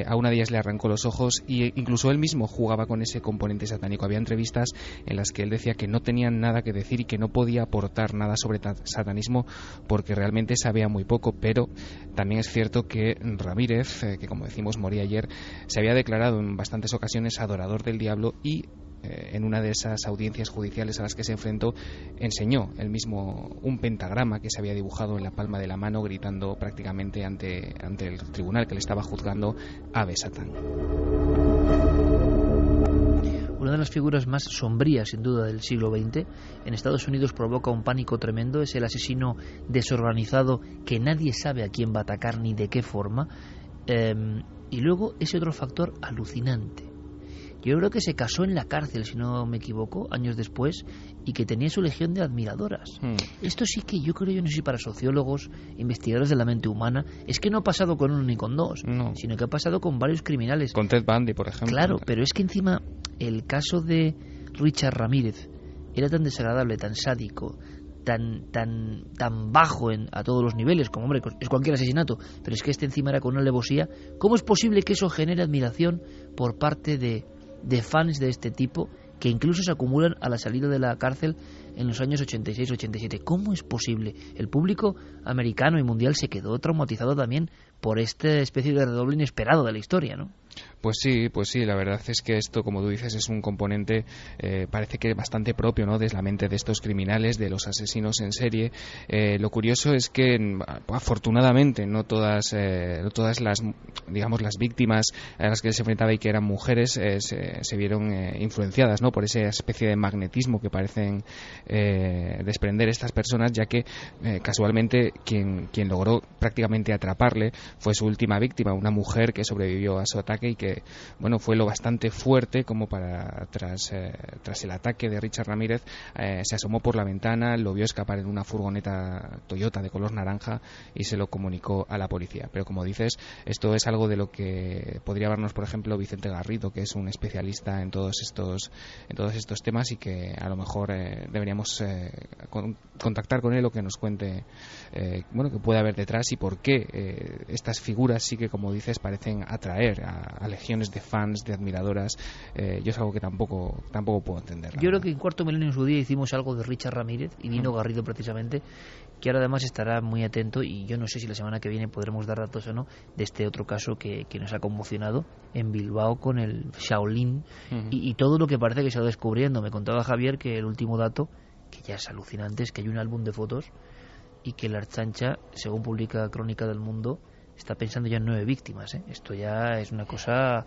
a una de ellas le arrancó los ojos, e incluso él mismo jugaba con ese componente satánico. Había entrevistas en las que él decía que no tenían nada que decir y que no podía aportar nada sobre satanismo porque realmente sabía muy poco, pero también es cierto que Ramírez, que como decimos moría ayer, se había declarado en bastantes ocasiones adorador del diablo y en una de esas audiencias judiciales a las que se enfrentó enseñó él mismo un pentagrama que se había dibujado en la palma de la mano, gritando prácticamente ante el tribunal que le estaba juzgando: Ave Satán.
Una de las figuras más sombrías, sin duda, del siglo XX, en Estados Unidos provoca un pánico tremendo, es el asesino desorganizado que nadie sabe a quién va a atacar ni de qué forma, y luego ese otro factor alucinante. Yo creo que se casó en la cárcel, si no me equivoco, años después, y que tenía su legión de admiradoras. Esto sí que yo creo, yo no sé si para sociólogos, investigadores de la mente humana, es que no ha pasado con uno ni con dos, sino que ha pasado con varios criminales.
Con Ted Bundy, por ejemplo.
Claro, pero es que encima el caso de Richard Ramírez era tan desagradable, tan sádico, tan bajo a todos los niveles, como, hombre, es cualquier asesinato, pero es que este encima era con una alevosía. ¿Cómo es posible que eso genere admiración por parte de fans de este tipo, que incluso se acumulan a la salida de la cárcel en los años 86-87? ¿Cómo es posible? El público americano y mundial se quedó traumatizado también por esta especie de redoble inesperado de la historia, ¿no?
Pues sí, la verdad es que esto, como tú dices, es un componente, parece que bastante propio, ¿no?, de la mente de estos criminales, de los asesinos en serie. Lo curioso es que, afortunadamente, no todas las, digamos, las víctimas a las que se enfrentaba y que eran mujeres se vieron influenciadas, ¿no?, por esa especie de magnetismo que parecen desprender estas personas, ya que casualmente quien logró prácticamente atraparle fue su última víctima, una mujer que sobrevivió a su ataque y que, bueno, fue lo bastante fuerte como para, tras el ataque de Richard Ramírez, se asomó por la ventana, lo vio escapar en una furgoneta Toyota de color naranja y se lo comunicó a la policía. Pero como dices, esto es algo de lo que podría hablarnos, por ejemplo, Vicente Garrido, que es un especialista en todos estos temas y que a lo mejor deberíamos contactar con él o que nos cuente qué puede haber detrás y por qué estas figuras sí que, como dices, parecen atraer a legiones de fans, de admiradoras. Yo es algo que tampoco puedo entender.
Yo creo que en Cuarto Milenio en su día hicimos algo de Richard Ramírez y vino Garrido precisamente, que ahora además estará muy atento, y yo no sé si la semana que viene podremos dar datos o no de este otro caso que nos ha conmocionado en Bilbao con el Shaolin y todo lo que parece que se va descubriendo. Me contaba Javier que el último dato, que ya es alucinante, es que hay un álbum de fotos y que la Archancha, según publica Crónica del Mundo, está pensando ya en 9 víctimas, ¿eh? Esto ya es una cosa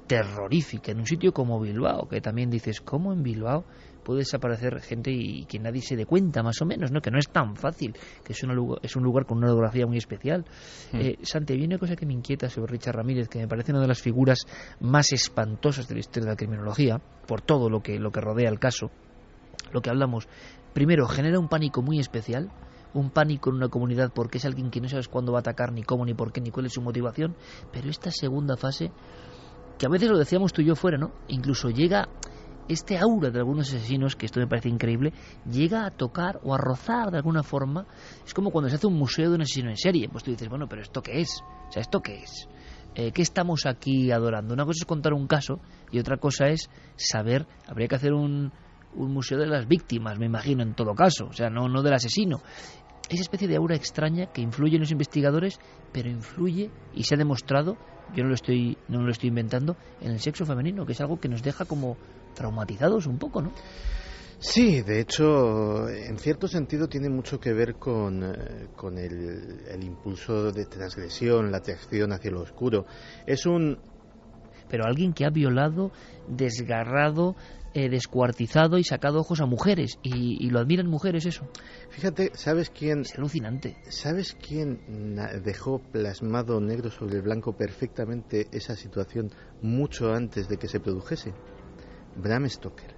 terrorífica en un sitio como Bilbao, que también dices, ¿cómo en Bilbao puede desaparecer gente y que nadie se dé cuenta, más o menos, ¿no? Que no es tan fácil, que es un lugar con una orografía muy especial. Santi, hay una cosa que me inquieta sobre Richard Ramírez, que me parece una de las figuras más espantosas de la historia de la criminología, por todo lo que rodea el caso. Lo que hablamos, primero, genera un pánico muy especial, un pánico en una comunidad porque es alguien que no sabes cuándo va a atacar, ni cómo, ni por qué, ni cuál es su motivación. Pero esta segunda fase, que a veces lo decíamos tú y yo fuera, ¿no? Incluso llega este aura de algunos asesinos, que esto me parece increíble, llega a tocar o a rozar de alguna forma. Es como cuando se hace un museo de un asesino en serie. Pues tú dices, bueno, pero ¿esto qué es? O sea, ¿esto qué es? ¿Qué estamos aquí adorando? Una cosa es contar un caso y otra cosa es saber, habría que hacer un museo de las víctimas, me imagino, en todo caso, o sea, no del asesino. Esa especie de aura extraña que influye en los investigadores, pero influye, y se ha demostrado, yo no lo estoy inventando, en el sexo femenino, que es algo que nos deja como traumatizados un poco, ¿no?
Sí, de hecho, en cierto sentido tiene mucho que ver con el impulso de transgresión, la atracción hacia lo oscuro.
Pero alguien que ha violado, desgarrado, descuartizado y sacado ojos a mujeres, y lo admiran mujeres, eso.
Fíjate, ¿sabes quién?
Es alucinante.
¿Sabes quién dejó plasmado negro sobre el blanco perfectamente esa situación mucho antes de que se produjese? Bram Stoker.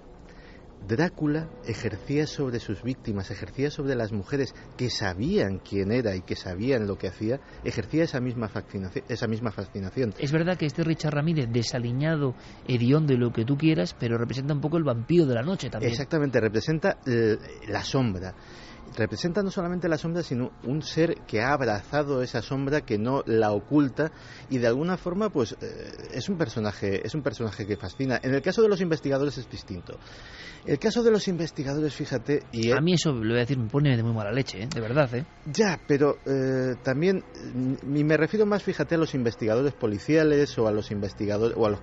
Drácula ejercía sobre sus víctimas, ejercía sobre las mujeres que sabían quién era y que sabían lo que hacía, ejercía esa misma fascinación.
Es verdad que este Richard Ramírez, desaliñado, hediondo y lo que tú quieras, pero representa un poco el vampiro de la noche también.
Exactamente, representa la sombra. representa no solamente la sombra, sino un ser que ha abrazado esa sombra, que no la oculta, y de alguna forma pues es un personaje que fascina. En el caso de los investigadores es distinto. El caso de los investigadores, fíjate,
a mí eso, le voy a decir, me pone de muy mala leche, de verdad,
Ya, pero también me refiero más, fíjate, a los investigadores policiales o a los investigadores o a los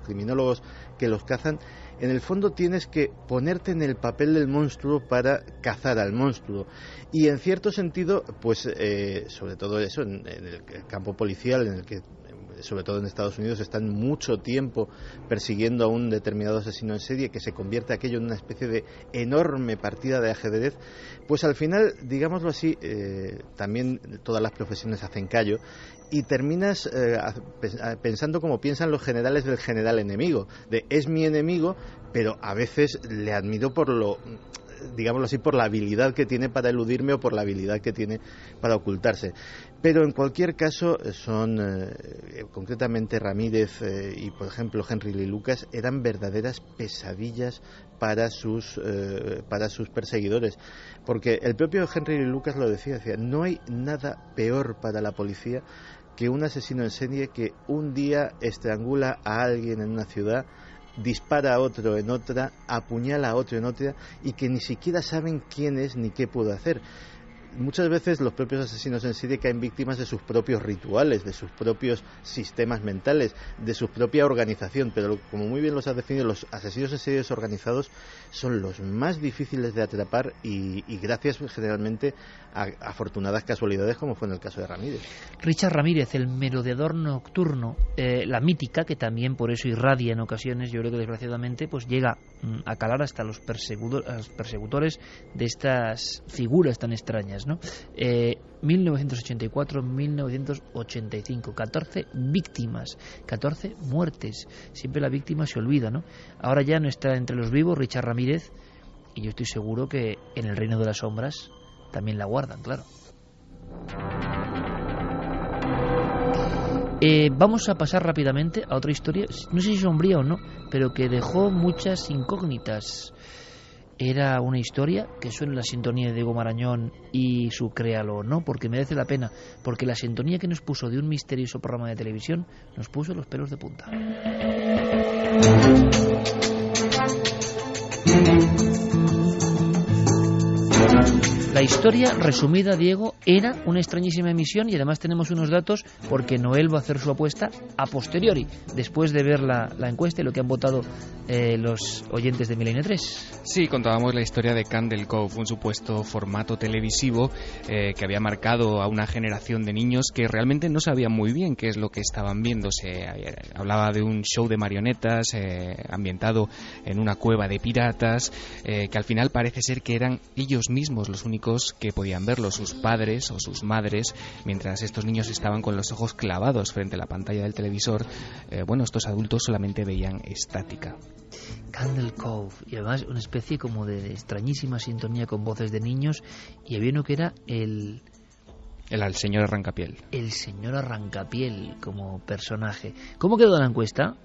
criminólogos que los cazan. En el fondo tienes que ponerte en el papel del monstruo para cazar al monstruo, y en cierto sentido, pues sobre todo eso en el campo policial, en el que sobre todo en Estados Unidos están mucho tiempo persiguiendo a un determinado asesino en serie, que se convierte aquello en una especie de enorme partida de ajedrez, pues al final, digámoslo así, también todas las profesiones hacen callo, y terminas pensando como piensan los generales del general enemigo, de es mi enemigo, pero a veces le admiro por lo, digámoslo así, por la habilidad que tiene para eludirme o por la habilidad que tiene para ocultarse. Pero en cualquier caso son, concretamente Ramírez y por ejemplo Henry Lee Lucas, eran verdaderas pesadillas para sus perseguidores, porque el propio Henry Lee Lucas lo decía, no hay nada peor para la policía que un asesino en serie que un día estrangula a alguien en una ciudad, dispara a otro en otra, apuñala a otro en otra, y que ni siquiera saben quién es ni qué puede hacer. Muchas veces los propios asesinos en serie caen víctimas de sus propios rituales, de sus propios sistemas mentales, de su propia organización, pero como muy bien los has definido, los asesinos en serie desorganizados son los más difíciles de atrapar, y gracias generalmente a afortunadas casualidades, como fue en el caso de Ramírez.
Richard Ramírez, el merodeador nocturno, la mítica, que también por eso irradia en ocasiones, yo creo que desgraciadamente pues llega a calar hasta los persecutores de estas figuras tan extrañas, ¿no? 1984-1985, 14 víctimas, 14 muertes. Siempre la víctima se olvida, ¿no? Ahora ya no está entre los vivos Richard Ramírez, y yo estoy seguro que en el reino de las sombras también la guardan, claro. Vamos a pasar rápidamente a otra historia, no sé si sombría o no, pero que dejó muchas incógnitas. Era una historia que suena en la sintonía de Diego Marañón y su Créalo o no, porque merece la pena, porque la sintonía que nos puso de un misterioso programa de televisión nos puso los pelos de punta. La historia resumida, Diego, era una extrañísima emisión, y además tenemos unos datos porque Noel va a hacer su apuesta a posteriori, después de ver la encuesta y lo que han votado los oyentes de Milenio 3.
Sí, contábamos la historia de Candle Cove, un supuesto formato televisivo que había marcado a una generación de niños que realmente no sabían muy bien qué es lo que estaban viendo. Se hablaba de un show de marionetas ambientado en una cueva de piratas, que al final parece ser que eran ellos mismos los únicos que podían verlo, sus padres o sus madres, mientras estos niños estaban con los ojos clavados frente a la pantalla del televisor. Estos adultos solamente veían estática.
Candle Cove, y además una especie como de extrañísima sintonía con voces de niños, y había uno que era el
señor Arrancapiel. El
señor Arrancapiel como personaje. ¿Cómo quedó la encuesta?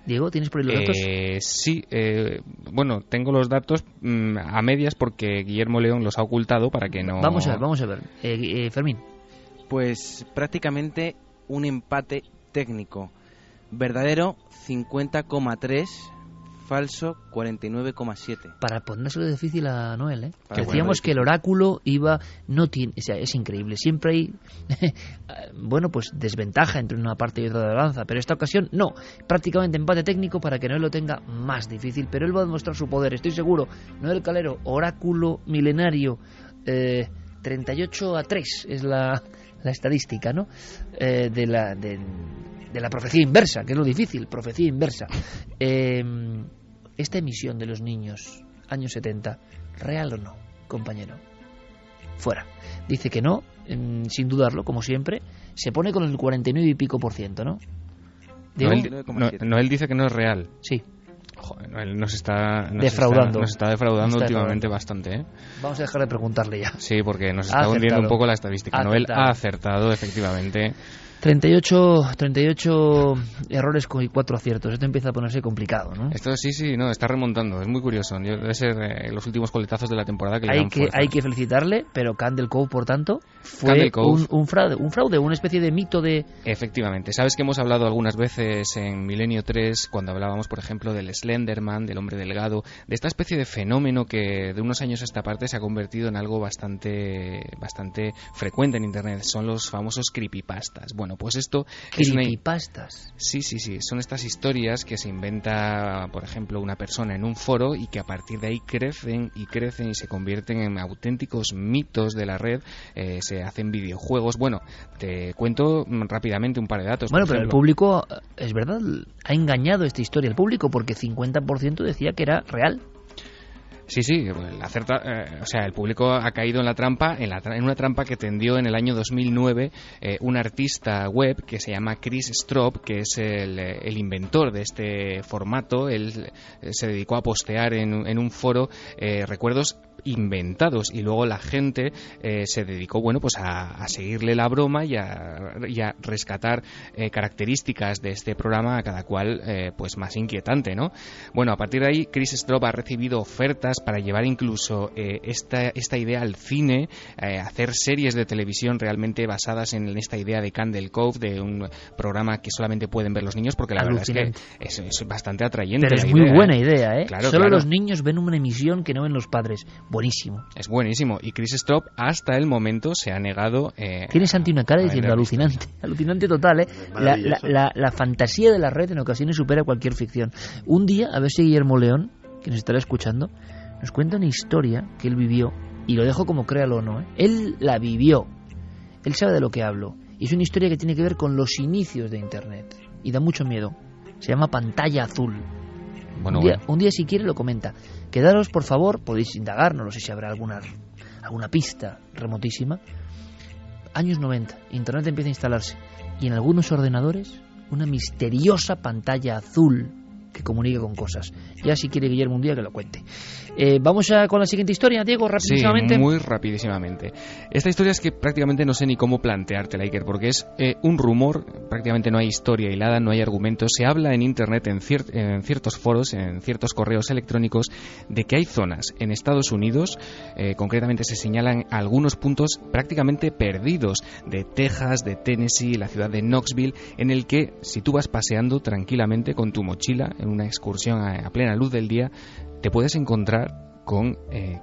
Diego, ¿tienes por ahí los datos?
Sí, tengo los datos a medias porque Guillermo León los ha ocultado para que no...
Vamos a ver. Fermín.
Pues prácticamente un empate técnico. Verdadero 50,3, falso 49,7.
Para ponérselo difícil a Noel, Decíamos que el oráculo iba... es increíble. Siempre hay desventaja entre una parte y otra de la balanza, pero esta ocasión no. Prácticamente empate técnico para que Noel lo tenga más difícil, pero él va a demostrar su poder, estoy seguro. Noel Calero, oráculo milenario, 38-3 es la estadística, ¿no? De la profecía inversa, que es lo difícil, profecía inversa. Esta emisión de los niños, años 70, ¿real o no, compañero? Fuera. Dice que no, sin dudarlo, como siempre. Se pone con el 49 y pico %, ¿no?
Noel dice que no es real.
Sí.
Joder, Noel nos está defraudando últimamente bastante,
Vamos a dejar de preguntarle ya.
Sí, porque nos está hundiendo un poco la estadística. Noel ha acertado, efectivamente.
38 errores y 4 aciertos. Esto empieza a ponerse complicado, ¿no?
Esto sí, no, está remontando. Es muy curioso. Debe ser los últimos coletazos de la temporada que le dan fuerza.
Hay que felicitarle, pero Candle Cove, por tanto, fue un fraude, una especie de mito de...
Efectivamente. Sabes que hemos hablado algunas veces en Milenio 3, cuando hablábamos, por ejemplo, del Slenderman, del hombre delgado, de esta especie de fenómeno que de unos años a esta parte se ha convertido en algo bastante frecuente en Internet. Son los famosos creepypastas. Bueno, pues esto...
¿Creepypastas?
Sí. Son estas historias que se inventa, por ejemplo, una persona en un foro y que a partir de ahí crecen y se convierten en auténticos mitos de la red. Se hacen videojuegos. Bueno, te cuento rápidamente un par de datos.
Bueno, pero el público, es verdad, ha engañado esta historia. El público, porque 50% decía que era real.
Sí, el público ha caído en la trampa, en una trampa que tendió en el año 2009 un artista web que se llama Chris Stroop, que es el inventor de este formato. Él se dedicó a postear en un foro recuerdos inventados, y luego la gente se dedicó a seguirle la broma y a rescatar características de este programa, a cada cual más inquietante, ¿no? Bueno, a partir de ahí Chris Stroop ha recibido ofertas para llevar incluso esta idea al cine, hacer series de televisión realmente basadas en esta idea de Candle Cove, de un programa que solamente pueden ver los niños, porque la verdad es que es bastante atrayente.
Pero es muy buena idea, ¿eh?
Claro,
Solo los niños ven una emisión que no ven los padres. Buenísimo.
Es buenísimo. Y Chris Stroop hasta el momento se ha negado...
Tiene Santi una cara diciendo alucinante. Alucinante total, ¿eh? La fantasía de la red en ocasiones supera cualquier ficción. Un día, a ver si Guillermo León, que nos estará escuchando, nos cuenta una historia que él vivió, y lo dejo como créalo o no, ¿eh? Él la vivió. Él sabe de lo que hablo. Y es una historia que tiene que ver con los inicios de Internet. Y da mucho miedo. Se llama Pantalla Azul. Un día si quiere lo comenta. Quedaros, por favor, podéis indagar, no sé si habrá alguna pista remotísima. Años 90, Internet empieza a instalarse, y en algunos ordenadores una misteriosa pantalla azul que comunica con cosas. Ya si quiere Guillermo un día que lo cuente. Vamos con la siguiente historia, Diego, rapidísimamente.
Sí, muy rapidísimamente. Esta historia es que prácticamente no sé ni cómo planteártela, Iker, porque es un rumor, prácticamente no hay historia hilada, no hay argumentos. Se habla en Internet, en ciertos foros, en ciertos correos electrónicos, de que hay zonas en Estados Unidos, concretamente se señalan algunos puntos prácticamente perdidos, de Texas, de Tennessee, la ciudad de Knoxville, en el que si tú vas paseando tranquilamente con tu mochila en una excursión a plena luz del día, te puedes encontrar con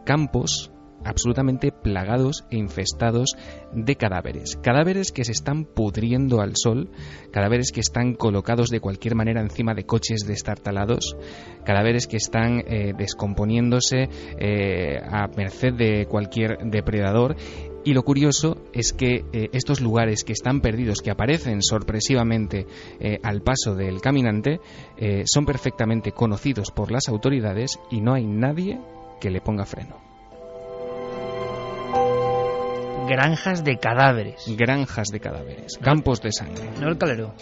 campos absolutamente plagados e infestados de cadáveres que se están pudriendo al sol, cadáveres que están colocados de cualquier manera encima de coches destartalados, cadáveres que están descomponiéndose a merced de cualquier depredador. Y lo curioso es que estos lugares que están perdidos, que aparecen sorpresivamente al paso del caminante, son perfectamente conocidos por las autoridades y no hay nadie que le ponga freno.
Granjas de cadáveres.
Campos de sangre.
No el Calero.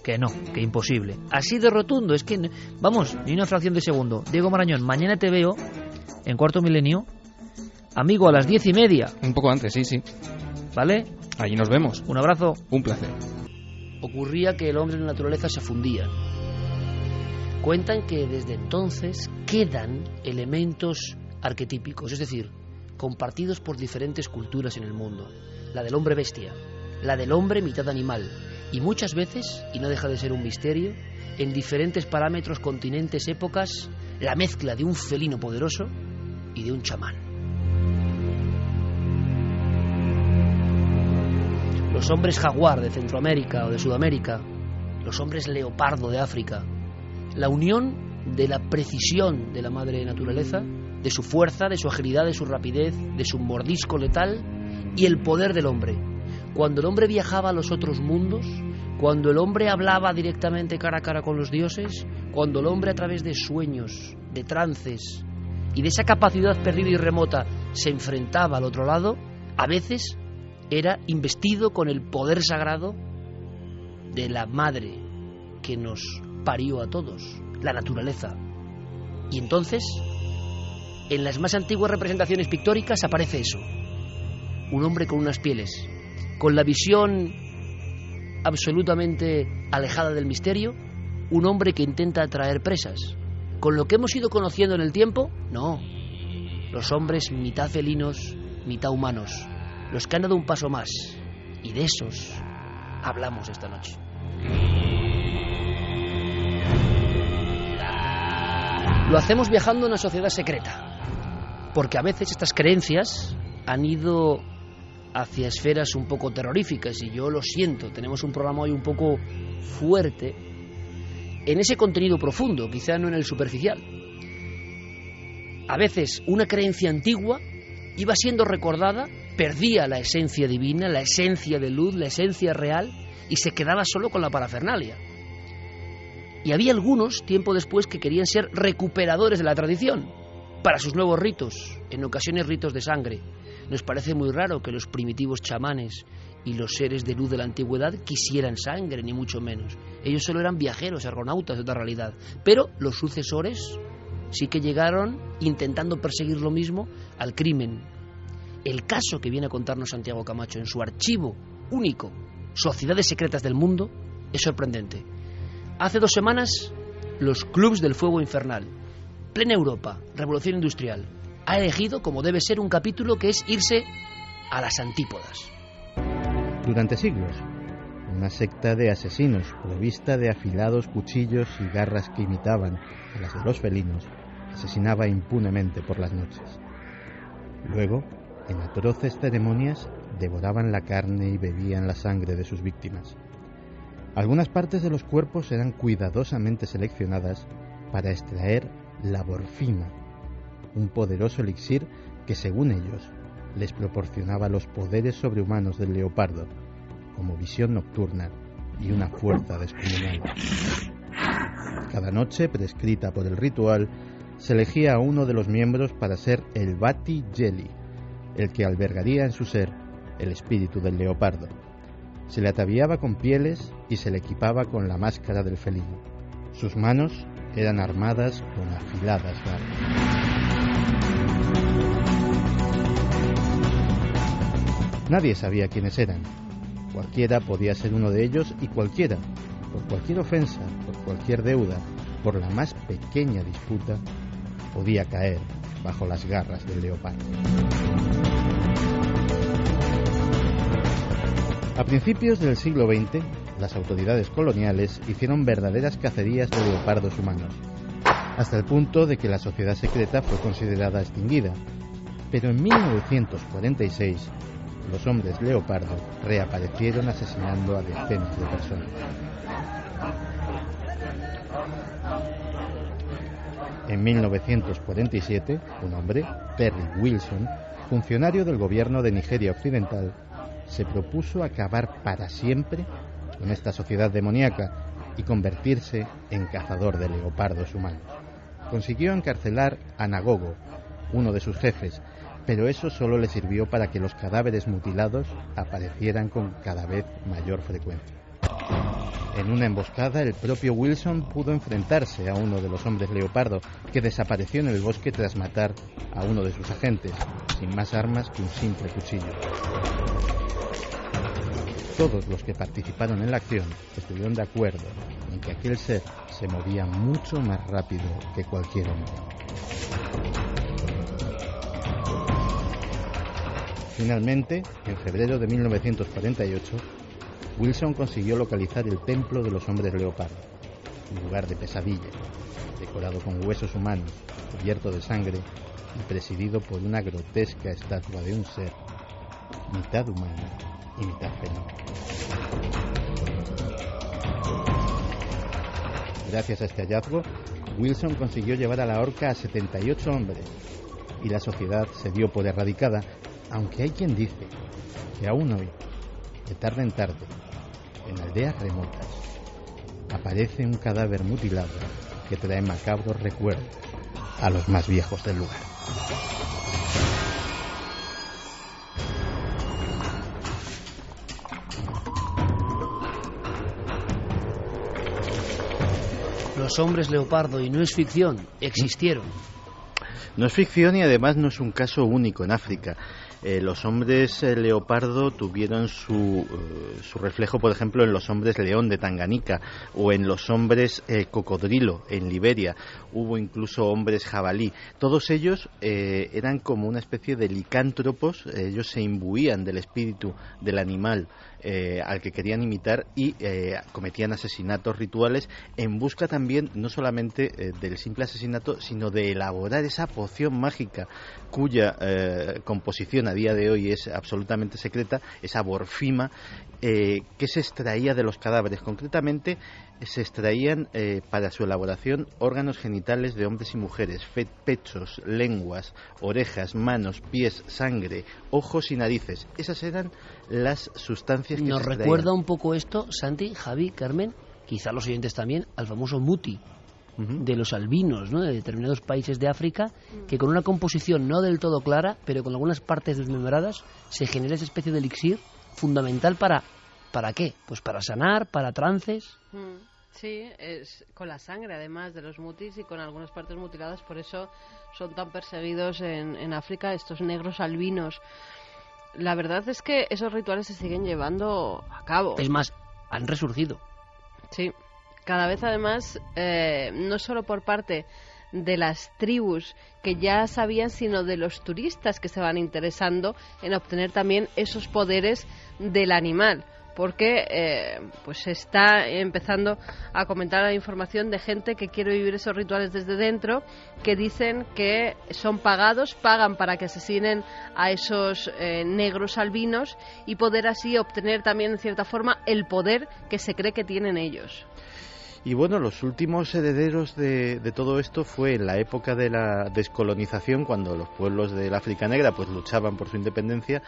Que no, que imposible. Así de rotundo, es que, vamos, ni una fracción de segundo. Diego Marañón, mañana te veo en Cuarto Milenio. Amigo, a las 10:30.
Un poco antes, sí.
¿Vale?
Allí nos vemos.
Un abrazo.
Un placer.
Ocurría que el hombre y la naturaleza se fundían. Cuentan que desde entonces quedan elementos arquetípicos, es decir, compartidos por diferentes culturas en el mundo. La del hombre bestia, la del hombre mitad animal, y muchas veces, y no deja de ser un misterio, en diferentes parámetros, continentes, épocas, la mezcla de un felino poderoso y de un chamán. Los hombres jaguar de Centroamérica o de Sudamérica, los hombres leopardo de África, la unión de la precisión de la madre naturaleza, de su fuerza, de su agilidad, de su rapidez, de su mordisco letal y el poder del hombre. Cuando el hombre viajaba a los otros mundos, cuando el hombre hablaba directamente cara a cara con los dioses, cuando el hombre a través de sueños, de trances y de esa capacidad perdida y remota se enfrentaba al otro lado, a veces era investido con el poder sagrado de la madre que nos parió a todos, la naturaleza. Y entonces, en las más antiguas representaciones pictóricas aparece eso: un hombre con unas pieles, con la visión absolutamente alejada del misterio, un hombre que intenta atraer presas. Con lo que hemos ido conociendo en el tiempo, no. Los hombres mitad felinos, mitad humanos, los que han dado un paso más. Y de esos hablamos esta noche. Lo hacemos viajando en una sociedad secreta, porque a veces estas creencias han ido hacia esferas un poco terroríficas, y yo lo siento, tenemos un programa hoy un poco fuerte en ese contenido profundo, quizá no en el superficial. A veces una creencia antigua iba siendo recordada, perdía la esencia divina, la esencia de luz, la esencia real, y se quedaba solo con la parafernalia. Y había algunos, tiempo después, que querían ser recuperadores de la tradición para sus nuevos ritos, en ocasiones ritos de sangre. Nos parece muy raro que los primitivos chamanes y los seres de luz de la antigüedad quisieran sangre, ni mucho menos. Ellos solo eran viajeros, argonautas de otra realidad. Pero los sucesores sí que llegaron, intentando perseguir lo mismo, al crimen. El caso que viene a contarnos Santiago Camacho en su archivo único, Sociedades Secretas del Mundo, es sorprendente. Hace 2 semanas, los clubs del fuego infernal, plena Europa, revolución industrial, ha elegido, como debe ser, un capítulo que es irse a las antípodas.
Durante siglos, una secta de asesinos provista de afilados cuchillos y garras que imitaban a las de los felinos, asesinaba impunemente por las noches. Luego, en atroces ceremonias, devoraban la carne y bebían la sangre de sus víctimas. Algunas partes de los cuerpos eran cuidadosamente seleccionadas para extraer la morfina, un poderoso elixir que, según ellos, les proporcionaba los poderes sobrehumanos del leopardo, como visión nocturna y una fuerza descomunal. Cada noche, prescrita por el ritual, se elegía a uno de los miembros para ser el Bati Yeli, el que albergaría en su ser el espíritu del leopardo. Se le ataviaba con pieles y se le equipaba con la máscara del felino. Sus manos eran armadas con afiladas garras. Nadie sabía quiénes eran. Cualquiera podía ser uno de ellos, y cualquiera, por cualquier ofensa, por cualquier deuda, por la más pequeña disputa, podía caer bajo las garras del leopardo. A principios del siglo XX, las autoridades coloniales hicieron verdaderas cacerías de leopardos humanos, hasta el punto de que la sociedad secreta fue considerada extinguida. Pero en 1946, los hombres leopardo reaparecieron asesinando a decenas de personas. En 1947, un hombre, Perry Wilson, funcionario del gobierno de Nigeria Occidental, se propuso acabar para siempre con esta sociedad demoníaca y convertirse en cazador de leopardos humanos. Consiguió encarcelar a Nagogo, uno de sus jefes, pero eso solo le sirvió para que los cadáveres mutilados aparecieran con cada vez mayor frecuencia. En una emboscada, el propio Wilson pudo enfrentarse a uno de los hombres leopardo, que desapareció en el bosque tras matar a uno de sus agentes, sin más armas que un simple cuchillo. Todos los que participaron en la acción estuvieron de acuerdo en que aquel ser se movía mucho más rápido que cualquier hombre. Finalmente, en febrero de 1948, Wilson consiguió localizar el templo de los hombres leopardo, un lugar de pesadilla, decorado con huesos humanos, cubierto de sangre y presidido por una grotesca estatua de un ser, mitad humano y mitad felino. Gracias a este hallazgo, Wilson consiguió llevar a la horca a 78 hombres y la sociedad se dio por erradicada, aunque hay quien dice que aún hoy, de tarde en tarde, en aldeas remotas, aparece un cadáver mutilado que trae macabros recuerdos a los más viejos del lugar.
Los hombres leopardo, y no es ficción, existieron.
No es ficción y además no es un caso único en África. Los hombres leopardo tuvieron su reflejo, por ejemplo, en los hombres león de Tanganica o en los hombres cocodrilo en Liberia. Hubo incluso hombres jabalí. Todos ellos eran como una especie de licántropos. Ellos se imbuían del espíritu del animal al que querían imitar y cometían asesinatos rituales en busca también no solamente del simple asesinato, sino de elaborar esa poción mágica cuya composición a día de hoy es absolutamente secreta, esa morfina que se extraía de los cadáveres. Concretamente se extraían para su elaboración órganos genitales de hombres y mujeres, pechos, lenguas, orejas, manos, pies, sangre, ojos y narices. Esas eran las sustancias que
Nos
se
recuerda un poco esto, Santi, Javi, Carmen, quizá los oyentes también, al famoso muti de los albinos, ¿no?, de determinados países de África, que con una composición no del todo clara, pero con algunas partes desmembradas, se genera esa especie de elixir fundamental ¿para qué? Pues para sanar, para trances.
Sí, es con la sangre además de los mutis y con algunas partes mutiladas, por eso son tan perseguidos en África estos negros albinos. La verdad es que esos rituales se siguen llevando a cabo.
Es más, han resurgido.
Sí, cada vez además, no solo por parte de las tribus que ya sabían, sino de los turistas que se van interesando en obtener también esos poderes del animal, porque pues se está empezando a comentar la información de gente que quiere vivir esos rituales desde dentro, que dicen que son pagan para que asesinen a esos negros albinos y poder así obtener también en cierta forma el poder que se cree que tienen ellos.
Y bueno, los últimos herederos de todo esto fue en la época de la descolonización, cuando los pueblos del África Negra pues luchaban por su independencia,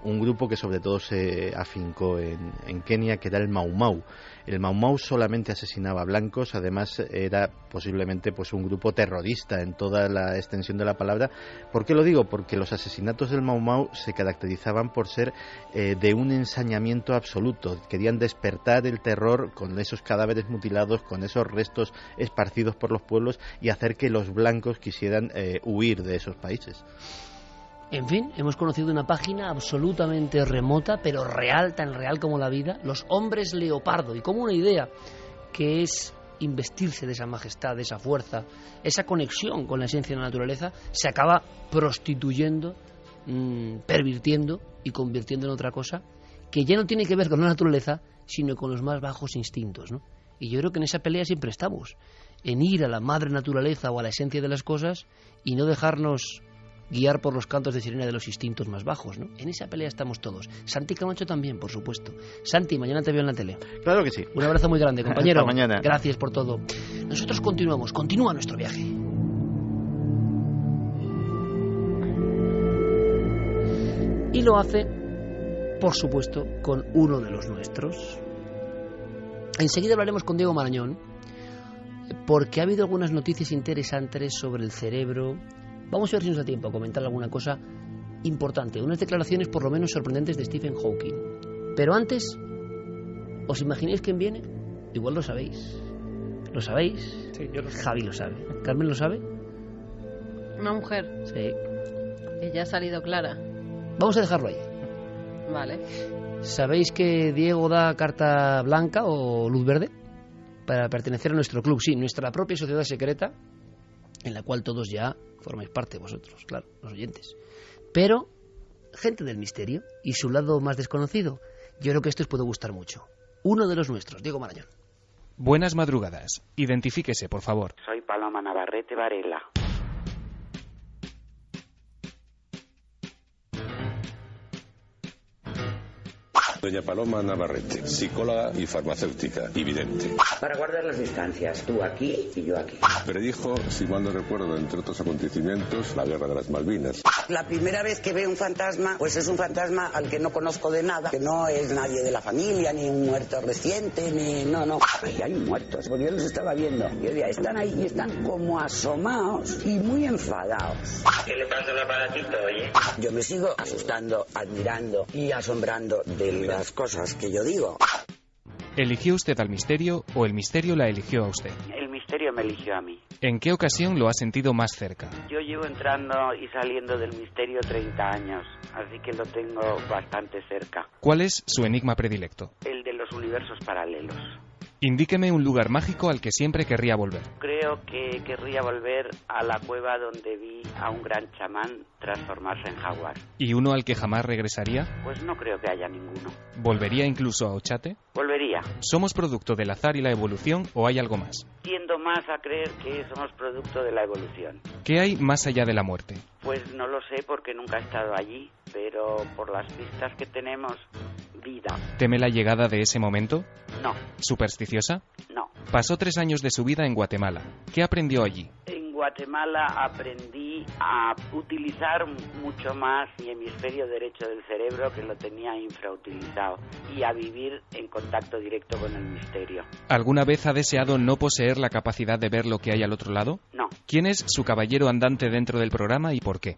un grupo que sobre todo se afincó en Kenia, que era el Mau Mau. El Mau Mau solamente asesinaba a blancos, además era posiblemente pues un grupo terrorista en toda la extensión de la palabra. ¿Por qué lo digo? Porque los asesinatos del Mau Mau se caracterizaban por ser de un ensañamiento absoluto. Querían despertar el terror con esos cadáveres mutilados, con esos restos esparcidos por los pueblos y hacer que los blancos quisieran huir de esos países.
En fin, hemos conocido una página absolutamente remota, pero real, tan real como la vida, los hombres leopardo, y como una idea que es investirse de esa majestad, de esa fuerza, esa conexión con la esencia de la naturaleza, se acaba prostituyendo, pervirtiendo y convirtiendo en otra cosa que ya no tiene que ver con la naturaleza, sino con los más bajos instintos, ¿no? Y yo creo que en esa pelea siempre estamos, en ir a la madre naturaleza o a la esencia de las cosas y no dejarnos guiar por los cantos de sirena de los instintos más bajos, ¿no? En esa pelea estamos todos. Santi Camacho también, por supuesto. Santi, mañana te veo en la tele.
Claro que sí.
Un abrazo muy grande, compañero.
Hasta mañana.
Gracias por todo. Nosotros continúa nuestro viaje. Y lo hace, por supuesto, con uno de los nuestros. Enseguida hablaremos con Diego Marañón, porque ha habido algunas noticias interesantes sobre el cerebro. Vamos a ver si nos da tiempo a comentar alguna cosa importante, unas declaraciones por lo menos sorprendentes de Stephen Hawking. Pero antes, ¿os imagináis quién viene? Igual lo sabéis. ¿Lo sabéis?
Sí, yo lo sé.
Javi lo sabe. ¿Carmen lo sabe?
Una mujer
Sí.
que ya ha salido clara.
Vamos a dejarlo ahí.
Vale.
¿Sabéis que Diego da carta blanca o luz verde para pertenecer a nuestro club? Sí, nuestra propia sociedad secreta, en la cual todos ya formáis parte, vosotros, claro, los oyentes. Pero, gente del misterio y su lado más desconocido, yo creo que esto os puede gustar mucho. Uno de los nuestros, Diego Marañón.
Buenas madrugadas. Identifíquese, por favor.
Soy Paloma Navarrete Varela.
Doña Paloma Navarrete, psicóloga y farmacéutica, y vidente.
Para guardar las distancias, tú aquí y yo aquí.
Predijo, si mal no recuerdo, entre otros acontecimientos, la guerra de las Malvinas.
La primera vez que veo un fantasma, pues es un fantasma al que no conozco de nada, que no es nadie de la familia, ni un muerto reciente, ni... No. Ahí hay muertos, porque yo los estaba viendo. Yo decía, están ahí y están como asomados y muy enfadados.
¿Qué le pasa al aparatito, oye?
Yo me sigo asustando, admirando y asombrando de las cosas que yo digo.
¿Eligió usted al misterio o el misterio la eligió a usted?
El misterio
me eligió a mí.
¿En qué ocasión lo ha sentido más cerca?
Yo llevo entrando y saliendo del misterio 30 años, así que lo tengo bastante cerca.
¿Cuál es su enigma predilecto?
El de los universos paralelos.
Indíqueme un lugar mágico al que siempre querría volver.
Creo que querría volver a la cueva donde vi a un gran chamán transformarse en jaguar.
¿Y uno al que jamás regresaría?
Pues no creo que haya ninguno.
¿Volvería incluso a Ochate?
Volvería.
¿Somos producto del azar y la evolución o hay algo más?
Tiendo más a creer que somos producto de la evolución.
¿Qué hay más allá de la muerte?
Pues no lo sé porque nunca he estado allí, pero por las pistas que tenemos, vida.
¿Teme la llegada de ese momento?
No.
¿Supersticiosa?
No.
Pasó 3 años de su vida en Guatemala. ¿Qué aprendió allí?
En Guatemala aprendí a utilizar mucho más mi hemisferio derecho del cerebro, que lo tenía infrautilizado, y a vivir en contacto directo con el misterio.
¿Alguna vez ha deseado no poseer la capacidad de ver lo que hay al otro lado?
No.
¿Quién es su caballero andante dentro del programa y por qué?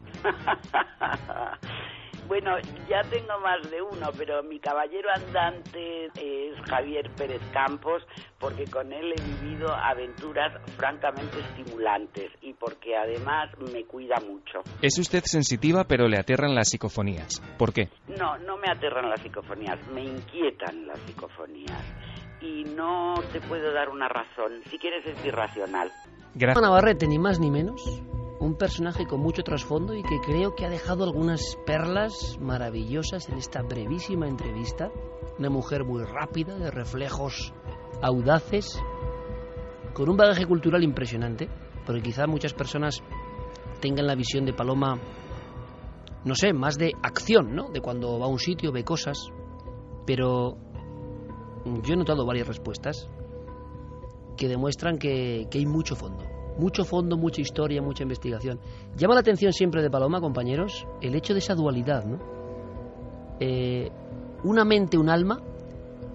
Bueno, ya tengo más de uno, pero mi caballero andante es Javier Pérez Campos, porque con él he vivido aventuras francamente estimulantes y porque además me cuida mucho.
Es usted sensitiva, pero le aterran las psicofonías. ¿Por qué?
No, no me aterran las psicofonías, me inquietan las psicofonías. Y no te puedo dar una razón, si quieres es irracional.
Gracias. Navarrete, ni más ni menos. Un personaje con mucho trasfondo y que creo que ha dejado algunas perlas maravillosas en esta brevísima entrevista. Una mujer muy rápida, de reflejos audaces, con un bagaje cultural impresionante, porque quizá muchas personas tengan la visión de Paloma, no sé, más de acción, ¿no? De cuando va a un sitio, ve cosas, pero yo he notado varias respuestas que demuestran que hay mucho fondo. Mucho fondo, mucha historia, mucha investigación. Llama la atención siempre de Paloma, compañeros, el hecho de esa dualidad, ¿no? Una mente, un alma,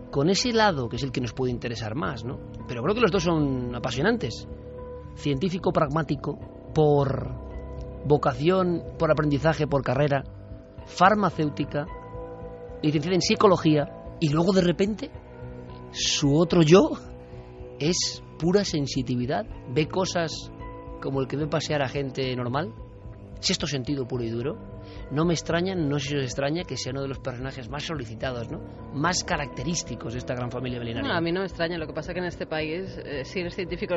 con ese lado que es el que nos puede interesar más, ¿no? Pero creo que los dos son apasionantes. Científico pragmático, por vocación, por aprendizaje, por carrera, farmacéutica, licenciada en psicología, y luego de repente su otro yo es pura sensitividad, ve cosas como el que ve pasear a gente normal, sexto sentido puro y duro. No me extraña, no sé si os extraña, que sea uno de los personajes más solicitados, ¿no? Más característicos de esta gran familia milenaria.
No, a mí no me extraña, lo que pasa que en este país, si eres científico,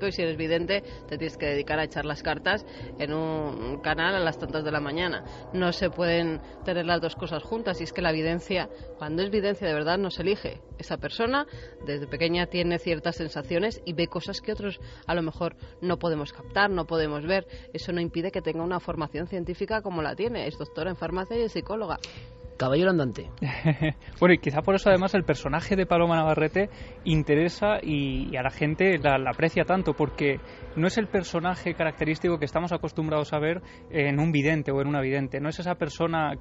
y si eres vidente, te tienes que dedicar a echar las cartas en un canal a las tantas de la mañana. No se pueden tener las dos cosas juntas, y es que la videncia, cuando es videncia de verdad, no se elige. Esa persona, desde pequeña, tiene ciertas sensaciones y ve cosas que otros a lo mejor no podemos captar, no podemos ver. Eso no impide que tenga una formación científica como la tiene. Es doctora en farmacia y es psicóloga.
Caballero andante.
Bueno, y quizá por eso además el personaje de Paloma Navarrete interesa y a la gente la aprecia tanto, porque no es el personaje característico que estamos acostumbrados a ver en un vidente o en una vidente. No es esa persona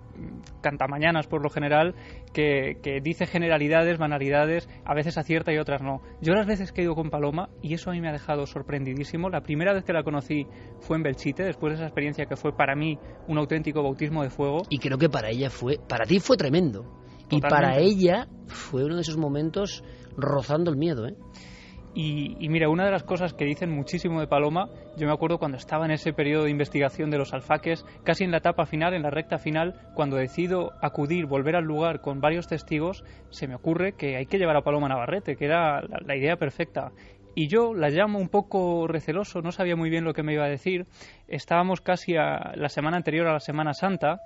cantamañanas por lo general que dice generalidades, banalidades, a veces acierta y otras no. Yo las veces que he ido con Paloma, y eso a mí me ha dejado sorprendidísimo, la primera vez que la conocí fue en Belchite, después de esa experiencia que fue para mí un auténtico bautismo de fuego.
Y creo que para ella fue, para ti fue tremendo. Totalmente. Y para ella fue uno de esos momentos rozando el miedo, ¿eh?
Y mira, una de las cosas que dicen muchísimo de Paloma, yo me acuerdo cuando estaba en ese periodo de investigación de los alfaques, casi en la etapa final, en la recta final, cuando decido acudir, volver al lugar con varios testigos, se me ocurre que hay que llevar a Paloma Navarrete, que era la idea perfecta. Y yo la llamo un poco receloso, no sabía muy bien lo que me iba a decir. Estábamos casi a la semana anterior a la Semana Santa,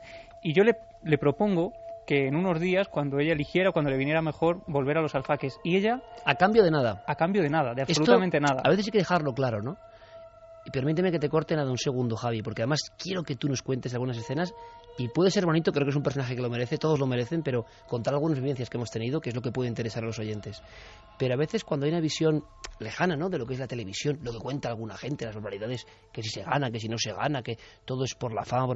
y yo le propongo que en unos días, cuando ella eligiera, cuando le viniera mejor, volver a los alfaques. Y ella...
A cambio de nada.
A cambio de nada, de absolutamente nada.
A veces hay que dejarlo claro, ¿no? Y permíteme que te corte nada un segundo, Javi, porque además quiero que tú nos cuentes algunas escenas, y puede ser bonito, creo que es un personaje que lo merece, todos lo merecen, pero contar algunas vivencias que hemos tenido, que es lo que puede interesar a los oyentes. Pero a veces cuando hay una visión lejana, ¿no?, de lo que es la televisión, lo que cuenta alguna gente, las barbaridades, que si se gana, que si no se gana, que todo es por la fama...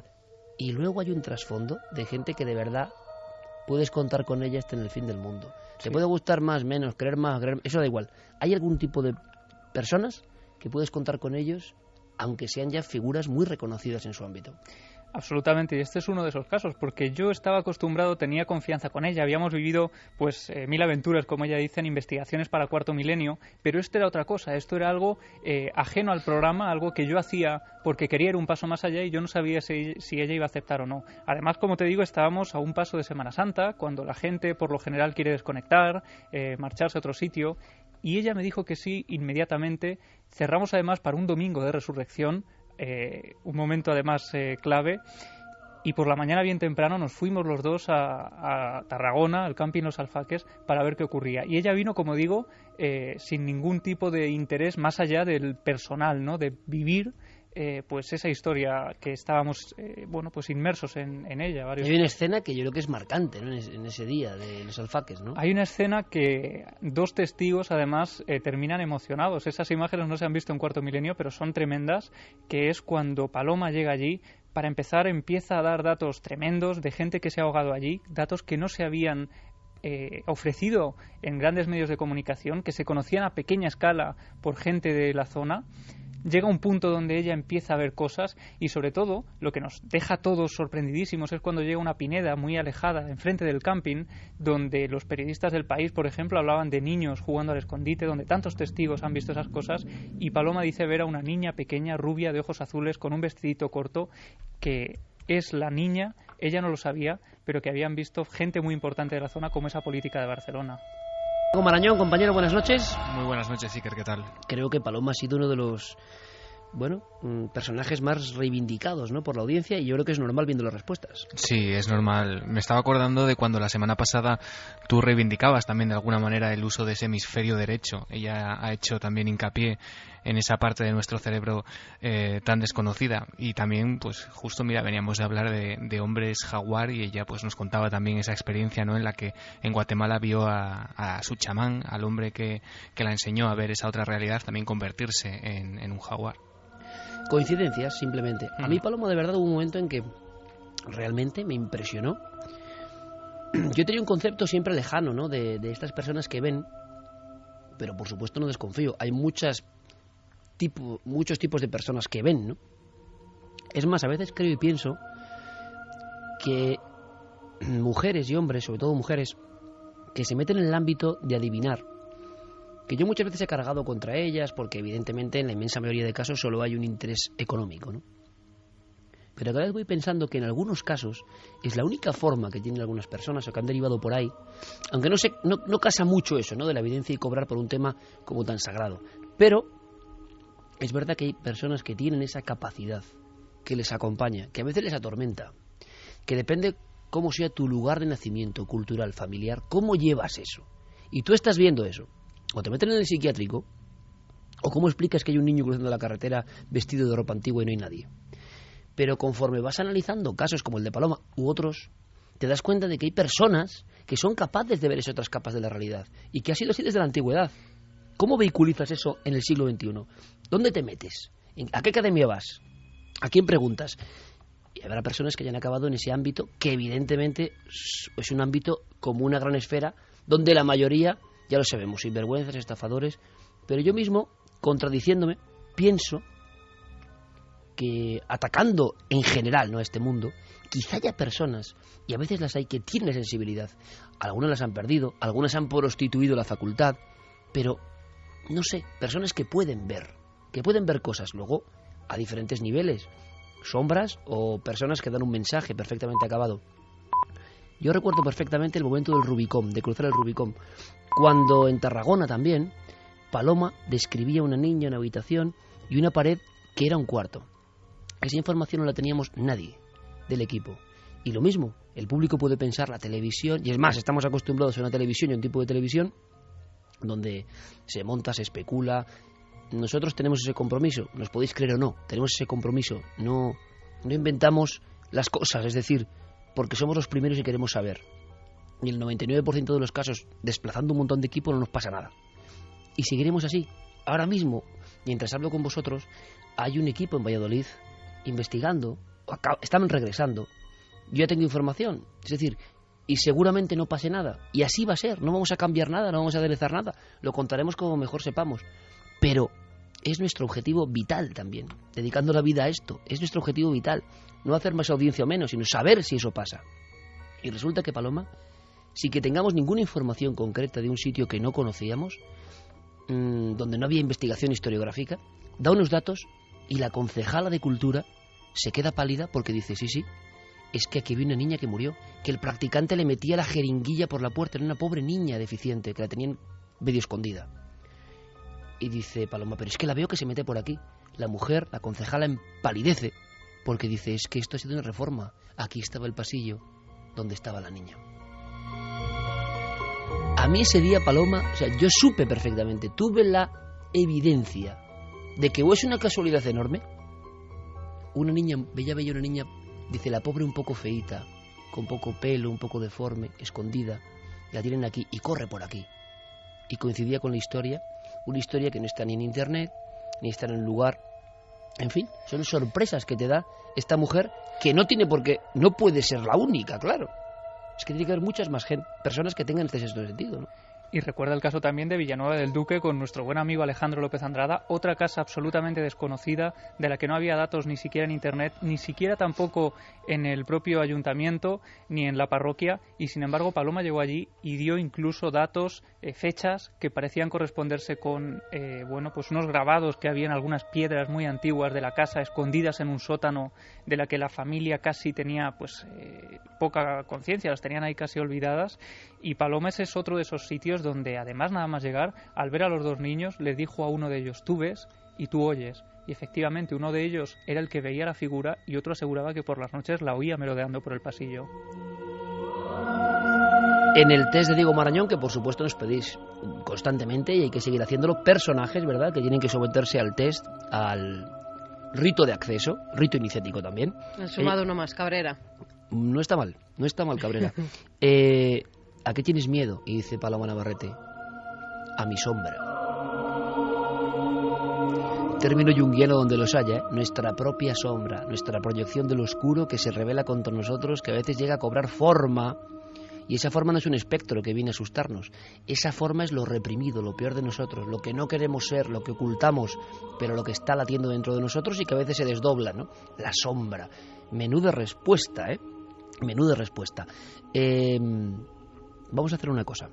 Y luego hay un trasfondo de gente que de verdad puedes contar con ella hasta en el fin del mundo. Sí. Te puede gustar más, menos, creer más, eso da igual. Hay algún tipo de personas que puedes contar con ellos, aunque sean ya figuras muy reconocidas en su ámbito.
Absolutamente, y este es uno de esos casos, porque yo estaba acostumbrado, tenía confianza con ella, habíamos vivido pues 1000 aventuras, como ella dice, en investigaciones para Cuarto Milenio, pero esto era otra cosa, esto era algo ajeno al programa, algo que yo hacía porque quería ir un paso más allá y yo no sabía si ella iba a aceptar o no. Además, como te digo, estábamos a un paso de Semana Santa, cuando la gente por lo general quiere desconectar, marcharse a otro sitio, y ella me dijo que sí inmediatamente. Cerramos además para un domingo de resurrección, un momento además clave, y por la mañana bien temprano nos fuimos los dos a Tarragona, al camping Los Alfaques, para ver qué ocurría. Y ella vino, como digo, sin ningún tipo de interés más allá del personal, ¿no? De vivir pues esa historia que estábamos pues inmersos en ella.
Hay una escena que yo creo que es marcante, ¿no? en ese día de Los Alfaques, ¿no?
Hay una escena que 2 testigos además terminan emocionados. Esas imágenes no se han visto en Cuarto Milenio, pero son tremendas, que es cuando Paloma llega allí. Para empezar, empieza a dar datos tremendos de gente que se ha ahogado allí, datos que no se habían ofrecido en grandes medios de comunicación, que se conocían a pequeña escala por gente de la zona. Llega un punto donde ella empieza a ver cosas y, sobre todo, lo que nos deja a todos sorprendidísimos es cuando llega una pineda muy alejada, enfrente del camping, donde los periodistas del País, por ejemplo, hablaban de niños jugando al escondite, donde tantos testigos han visto esas cosas, y Paloma dice ver a una niña pequeña, rubia, de ojos azules, con un vestidito corto, que es la niña, ella no lo sabía, pero que habían visto gente muy importante de la zona, como esa política de Barcelona.
Marañón, compañero, buenas noches.
Muy buenas noches, Iker, ¿qué tal?
Creo que Paloma ha sido uno de los personajes más reivindicados, ¿no?, por la audiencia, y yo creo que es normal viendo las respuestas.
Sí, es normal. Me estaba acordando de cuando la semana pasada tú reivindicabas también de alguna manera el uso de ese hemisferio derecho. Ella ha hecho también hincapié en esa parte de nuestro cerebro tan desconocida, y también pues justo veníamos de hablar de hombres jaguar, y ella pues nos contaba también esa experiencia, ¿no?, en la que en Guatemala vio a su chamán, al hombre que la enseñó a ver esa otra realidad, también convertirse en un jaguar.
Coincidencias, simplemente. A mí, Paloma, de verdad hubo un momento en que realmente me impresionó. Yo tenía un concepto siempre lejano, ¿no?, de estas personas que ven, pero por supuesto no desconfío. Hay muchos tipos de personas que ven, ¿no? Es más, a veces creo y pienso que mujeres y hombres, sobre todo mujeres, que se meten en el ámbito de adivinar, que yo muchas veces he cargado contra ellas, porque evidentemente en la inmensa mayoría de casos solo hay un interés económico, ¿no? Pero cada vez voy pensando que en algunos casos es la única forma que tienen algunas personas, o que han derivado por ahí, aunque no casa mucho eso, ¿no?, de la evidencia y cobrar por un tema como tan sagrado. Pero es verdad que hay personas que tienen esa capacidad, que les acompaña, que a veces les atormenta, que depende cómo sea tu lugar de nacimiento, cultural, familiar, cómo llevas eso. Y tú estás viendo eso. O te meten en el psiquiátrico, o cómo explicas que hay un niño cruzando la carretera vestido de ropa antigua y no hay nadie. Pero conforme vas analizando casos como el de Paloma u otros, te das cuenta de que hay personas que son capaces de ver esas otras capas de la realidad, y que ha sido así desde la antigüedad. ¿Cómo vehiculizas eso en el siglo XXI? ¿Dónde te metes? ¿A qué academia vas? ¿A quién preguntas? Y habrá personas que hayan acabado en ese ámbito, que evidentemente es un ámbito como una gran esfera, donde la mayoría, ya lo sabemos, sinvergüenzas, estafadores, pero yo mismo, contradiciéndome, pienso que atacando en general, ¿no?, a este mundo, quizá haya personas, y a veces las hay, que tienen sensibilidad. Algunas las han perdido, algunas han prostituido la facultad, pero no sé, personas que pueden ver cosas, luego a diferentes niveles, sombras o personas que dan un mensaje perfectamente acabado. Yo recuerdo perfectamente el momento del Rubicón, de cruzar el Rubicón, cuando en Tarragona también Paloma describía una niña en una habitación y una pared que era un cuarto. Esa información no la teníamos nadie del equipo. Y lo mismo, el público puede pensar, la televisión, y es más, estamos acostumbrados a una televisión y a un tipo de televisión donde se monta, se especula. Nosotros tenemos ese compromiso, nos podéis creer o no, tenemos ese compromiso, no inventamos las cosas, es decir, porque somos los primeros y queremos saber. Y el 99% de los casos, desplazando un montón de equipo, no nos pasa nada. Y seguiremos así. Ahora mismo, mientras hablo con vosotros, hay un equipo en Valladolid investigando, están regresando. Yo ya tengo información, es decir, y seguramente no pase nada. Y así va a ser, no vamos a cambiar nada, no vamos a aderezar nada. Lo contaremos como mejor sepamos. Pero es nuestro objetivo vital también. Dedicando la vida a esto, es nuestro objetivo vital. No hacer más audiencia o menos, sino saber si eso pasa. Y resulta que Paloma, sin que tengamos ninguna información concreta de un sitio que no conocíamos, donde no había investigación historiográfica, da unos datos y la concejala de Cultura se queda pálida porque dice, sí, es que aquí había una niña que murió, que el practicante le metía la jeringuilla por la puerta, era una pobre niña deficiente, que la tenían medio escondida. Y dice Paloma, pero es que la veo que se mete por aquí. La mujer, la concejala, empalidece, porque dice, es que esto ha sido una reforma. Aquí estaba el pasillo donde estaba la niña. A mí ese día, Paloma, o sea, yo supe perfectamente, tuve la evidencia de que o es una casualidad enorme, una niña, veía una niña, dice, la pobre un poco feíta, con poco pelo, un poco deforme, escondida, la tienen aquí y corre por aquí. Y coincidía con la historia, una historia que no está ni en internet, ni está en el lugar. En fin, son sorpresas que te da esta mujer, que no tiene por qué, no puede ser la única, claro. Es que tiene que haber muchas más personas que tengan este sexto sentido, ¿no?
Y recuerda el caso también de Villanueva del Duque con nuestro buen amigo Alejandro López Andrada, otra casa absolutamente desconocida de la que no había datos ni siquiera en internet, ni siquiera tampoco en el propio ayuntamiento ni en la parroquia, y sin embargo Paloma llegó allí y dio incluso datos, fechas que parecían corresponderse con pues unos grabados que había en algunas piedras muy antiguas de la casa, escondidas en un sótano de la que la familia casi tenía poca conciencia, las tenían ahí casi olvidadas. Y Paloma ese es otro de esos sitios donde además nada más llegar, al ver a los dos niños, les dijo a uno de ellos, tú ves y tú oyes. Y efectivamente uno de ellos era el que veía la figura y otro aseguraba que por las noches la oía merodeando por el pasillo.
En el test de Diego Marañón, que por supuesto nos pedís constantemente y hay que seguir haciéndolo, personajes, ¿verdad?, que tienen que someterse al test, al rito de acceso, rito iniciático también.
Han sumado uno más, Cabrera.
No está mal, Cabrera. ¿A qué tienes miedo? Y dice Paloma Navarrete, a mi sombra. Término junguiano donde los haya, nuestra propia sombra, nuestra proyección del oscuro que se revela contra nosotros, que a veces llega a cobrar forma, y esa forma no es un espectro que viene a asustarnos, esa forma es lo reprimido, lo peor de nosotros, lo que no queremos ser, lo que ocultamos, pero lo que está latiendo dentro de nosotros y que a veces se desdobla, ¿no? La sombra. Menuda respuesta, Menuda respuesta. Vamos a hacer una cosa.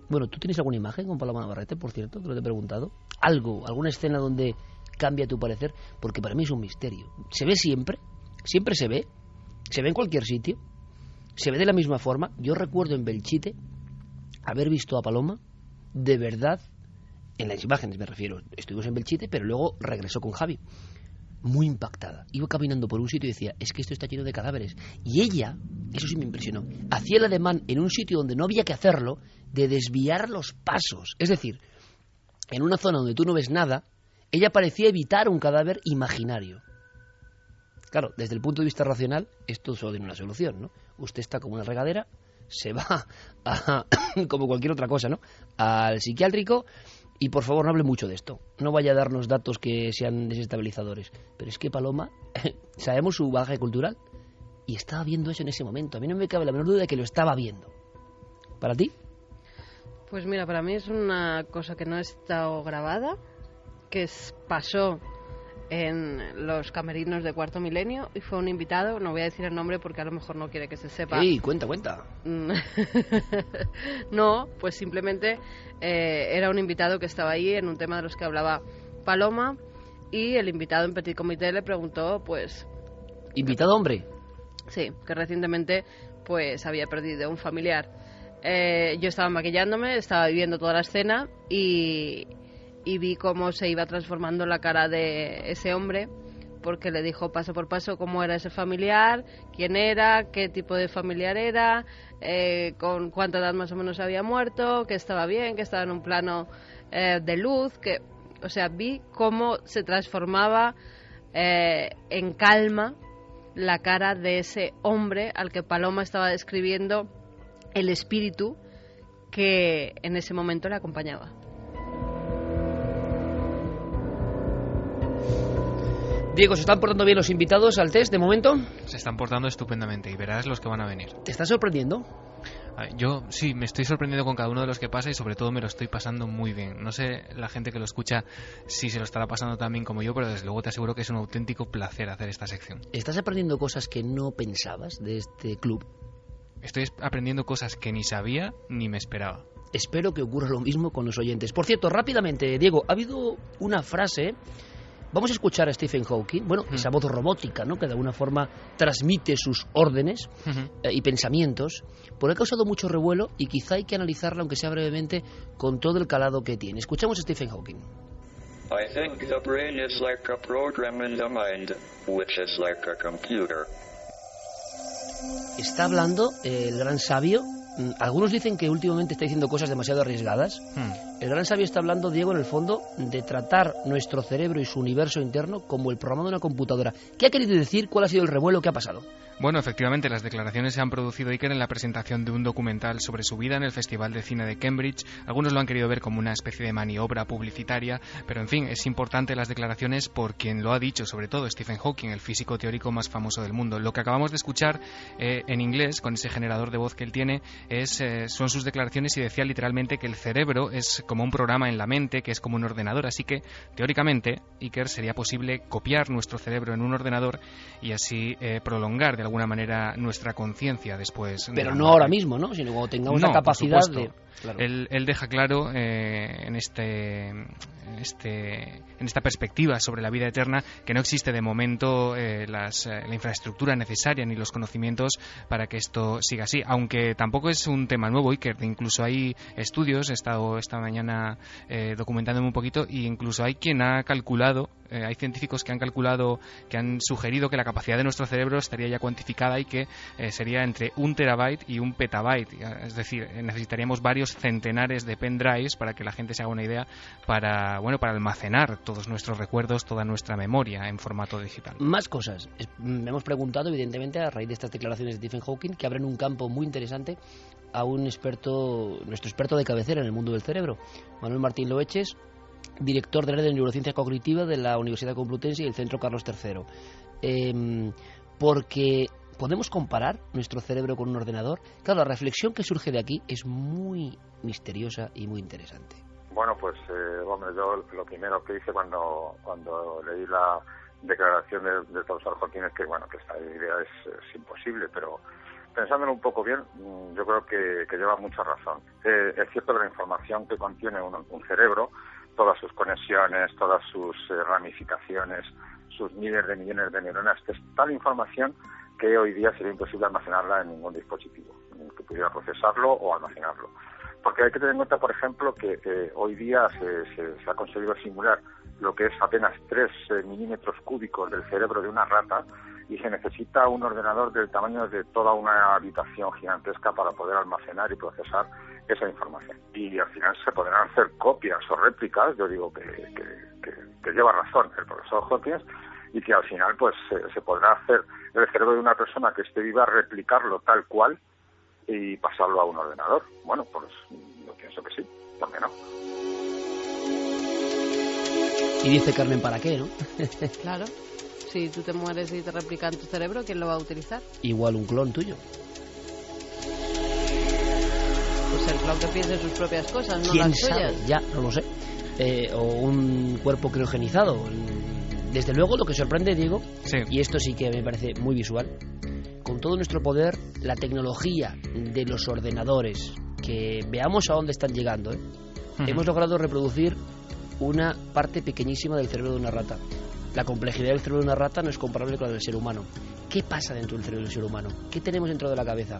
Bueno, ¿tú tienes alguna imagen con Paloma Navarrete, por cierto, que lo te he preguntado? ¿Alguna escena donde cambia tu parecer? Porque para mí es un misterio. ¿Se ve siempre? ¿Siempre se ve? ¿Se ve en cualquier sitio? ¿Se ve de la misma forma? Yo recuerdo en Belchite haber visto a Paloma de verdad, en las imágenes me refiero, estuvimos en Belchite, pero luego regresó con Javi, muy impactada. Iba caminando por un sitio y decía, es que esto está lleno de cadáveres. Y ella, eso sí me impresionó, hacía el ademán en un sitio donde no había que hacerlo, de desviar los pasos. Es decir, en una zona donde tú no ves nada, ella parecía evitar un cadáver imaginario. Claro, desde el punto de vista racional, esto solo tiene una solución, ¿no? Usted está como una regadera, se va como cualquier otra cosa, ¿no?, al psiquiátrico. Y por favor no hable mucho de esto, no vaya a darnos datos que sean desestabilizadores. Pero es que Paloma, sabemos su bagaje cultural y estaba viendo eso en ese momento. A mí no me cabe la menor duda de que lo estaba viendo. ¿Para ti?
Pues mira, para mí es una cosa que no ha estado grabada, que pasó en los camerinos de Cuarto Milenio y fue un invitado, no voy a decir el nombre porque a lo mejor no quiere que se sepa.
¡Ey, cuenta!
No, pues simplemente era un invitado que estaba ahí en un tema de los que hablaba Paloma y el invitado en Petit Comité le preguntó, pues...
¿Invitado hombre?
Sí, que recientemente pues había perdido un familiar. Yo estaba maquillándome, estaba viviendo toda la escena y vi cómo se iba transformando la cara de ese hombre, porque le dijo paso por paso cómo era ese familiar, quién era, qué tipo de familiar era, con cuánta edad más o menos había muerto, que estaba bien, que estaba en un plano de luz, que, o sea, vi cómo se transformaba en calma la cara de ese hombre al que Paloma estaba describiendo el espíritu que en ese momento le acompañaba.
Diego, ¿se están portando bien los invitados al test de momento?
Se están portando estupendamente y verás los que van a venir.
¿Te está sorprendiendo?
Yo sí, me estoy sorprendiendo con cada uno de los que pasa y sobre todo me lo estoy pasando muy bien. No sé la gente que lo escucha si se lo estará pasando tan bien como yo, pero desde luego te aseguro que es un auténtico placer hacer esta sección.
¿Estás aprendiendo cosas que no pensabas de este club?
Estoy aprendiendo cosas que ni sabía ni me esperaba.
Espero que ocurra lo mismo con los oyentes. Por cierto, rápidamente, Diego, ha habido una frase... Vamos a escuchar a Stephen Hawking, esa voz robótica, ¿no?, que de alguna forma transmite sus órdenes y pensamientos, porque ha causado mucho revuelo y quizá hay que analizarla, aunque sea brevemente, con todo el calado que tiene. Escuchamos a Stephen Hawking.
I think the brain is like a program in the mind, which is like a computer.
Está hablando el gran sabio. Algunos dicen que últimamente está diciendo cosas demasiado arriesgadas. El gran sabio está hablando, Diego, en el fondo, de tratar nuestro cerebro y su universo interno como el programa de una computadora. ¿Qué ha querido decir? ¿Cuál ha sido el revuelo? ¿Qué ha pasado?
Bueno, efectivamente, las declaraciones se han producido, Iker, en la presentación de un documental sobre su vida en el Festival de Cine de Cambridge. Algunos lo han querido ver como una especie de maniobra publicitaria, pero en fin, es importante las declaraciones por quien lo ha dicho, sobre todo Stephen Hawking, el físico teórico más famoso del mundo. Lo que acabamos de escuchar en inglés, con ese generador de voz que él tiene, son sus declaraciones y decía literalmente que el cerebro es como un programa en la mente, que es como un ordenador, así que teóricamente, Iker, sería posible copiar nuestro cerebro en un ordenador y así prolongar de alguna manera nuestra conciencia después.
Pero no ahora mismo, ¿no?, sino cuando tengamos la capacidad de...
Claro. Él deja claro en esta perspectiva sobre la vida eterna que no existe de momento la infraestructura necesaria ni los conocimientos para que esto siga así, aunque tampoco es un tema nuevo, Iker. Incluso hay estudios, he estado esta mañana documentándome un poquito, y incluso hay quien ha calculado, hay científicos que han calculado, que han sugerido que la capacidad de nuestro cerebro estaría ya cuantificada y que sería entre 1 terabyte y 1 petabyte, es decir, necesitaríamos varios centenares de pendrives, para que la gente se haga una idea, para almacenar todos nuestros recuerdos, toda nuestra memoria en formato digital.
Más cosas. Me hemos preguntado, evidentemente, a raíz de estas declaraciones de Stephen Hawking, que abren un campo muy interesante a un experto, nuestro experto de cabecera en el mundo del cerebro, Manuel Martín Loeches, director del área de neurociencia cognitiva de la Universidad Complutense y el Centro Carlos III. Porque ¿podemos comparar nuestro cerebro con un ordenador? Claro, la reflexión que surge de aquí es muy misteriosa y muy interesante.
Bueno, pues, hombre, yo lo primero que hice cuando leí la declaración del profesor Hawking es que, bueno, que esta idea es imposible, pero pensándolo un poco bien, yo creo que lleva mucha razón. Es cierto que la información que contiene un cerebro, todas sus conexiones, todas sus ramificaciones, sus miles de millones de neuronas, es tal información que hoy día sería imposible almacenarla en ningún dispositivo que pudiera procesarlo o almacenarlo. Porque hay que tener en cuenta, por ejemplo, que hoy día se ha conseguido simular lo que es apenas 3 milímetros cúbicos del cerebro de una rata, y se necesita un ordenador del tamaño de toda una habitación gigantesca para poder almacenar y procesar esa información. Y al final se podrán hacer copias o réplicas. Yo digo que lleva razón el profesor Hawking, y que al final pues se podrá hacer el cerebro de una persona que esté viva, replicarlo tal cual y pasarlo a un ordenador. Bueno, pues yo pienso que sí, ¿por qué no?
Y dice Carmen, ¿para qué, no?
Claro. Si tú te mueres y te replican tu cerebro, ¿quién lo va a utilizar?
Igual un clon tuyo.
Pues el clon que piense sus propias cosas, no
¿quién
las
sabe?
suyas.
Ya, no lo sé. O un cuerpo criogenizado. Desde luego, lo que sorprende, Diego, sí, y esto sí que me parece muy visual, con todo nuestro poder, la tecnología de los ordenadores, que veamos a dónde están llegando, hemos logrado reproducir una parte pequeñísima del cerebro de una rata. La complejidad del cerebro de una rata no es comparable con la del ser humano. ¿Qué pasa dentro del cerebro del ser humano? ¿Qué tenemos dentro de la cabeza?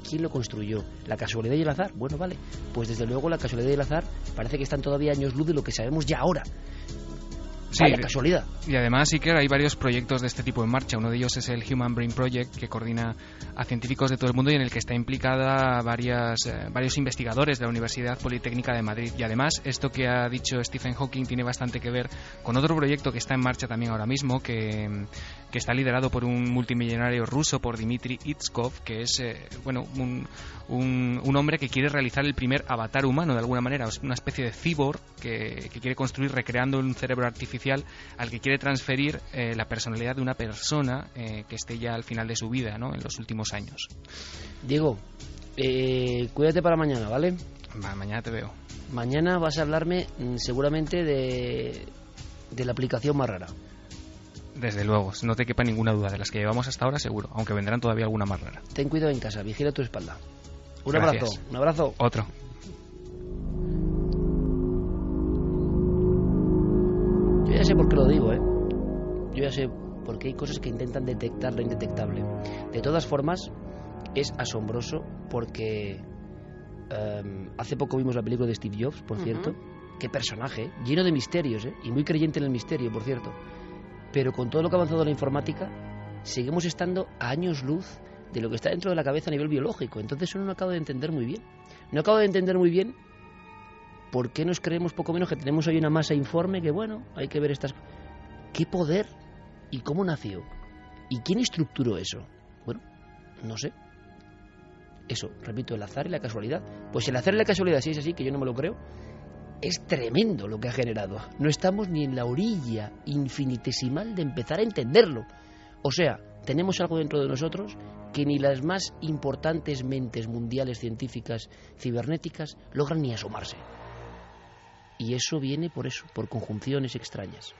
¿Quién lo construyó? ¿La casualidad y el azar? Bueno, vale. Pues desde luego la casualidad y el azar parece que están todavía años luz de lo que sabemos ya ahora. Sí, vaya casualidad.
Y además, Iker, hay varios proyectos de este tipo en marcha. Uno de ellos es el Human Brain Project, que coordina a científicos de todo el mundo y en el que está implicada varios investigadores de la Universidad Politécnica de Madrid. Y además, esto que ha dicho Stephen Hawking tiene bastante que ver con otro proyecto que está en marcha también ahora mismo, que está liderado por un multimillonario ruso, por Dmitry Itskov, que es un hombre que quiere realizar el primer avatar humano, de alguna manera. Es una especie de cyborg que quiere construir recreando un cerebro artificial artificial al que quiere transferir la personalidad de una persona que esté ya al final de su vida, ¿no?, en los últimos años.
Diego, cuídate para mañana, ¿vale?
Mañana te veo.
Mañana vas a hablarme seguramente de la aplicación más rara.
Desde luego, no te quepa ninguna duda, de las que llevamos hasta ahora seguro, aunque vendrán todavía alguna más rara.
Ten cuidado en casa, vigila tu espalda.
Gracias.
Un abrazo.
Otro.
Yo ya sé por qué lo digo, Yo ya sé porque hay cosas que intentan detectar lo indetectable. De todas formas, es asombroso porque hace poco vimos la película de Steve Jobs, por cierto. Qué personaje, lleno de misterios, y muy creyente en el misterio, por cierto. Pero con todo lo que ha avanzado la informática, seguimos estando a años luz de lo que está dentro de la cabeza a nivel biológico. Entonces eso no acabo de entender muy bien. No acabo de entender muy bien por qué nos creemos poco menos que tenemos hoy una masa informe que, bueno, hay que ver estas cosas. ¿Qué poder? ¿Y cómo nació? ¿Y quién estructuró eso? Bueno, no sé. Eso, repito, el azar y la casualidad. Pues el azar y la casualidad, si es así, que yo no me lo creo, es tremendo lo que ha generado. No estamos ni en la orilla infinitesimal de empezar a entenderlo. O sea, tenemos algo dentro de nosotros que ni las más importantes mentes mundiales científicas cibernéticas logran ni asomarse. Y eso viene por eso, por conjunciones extrañas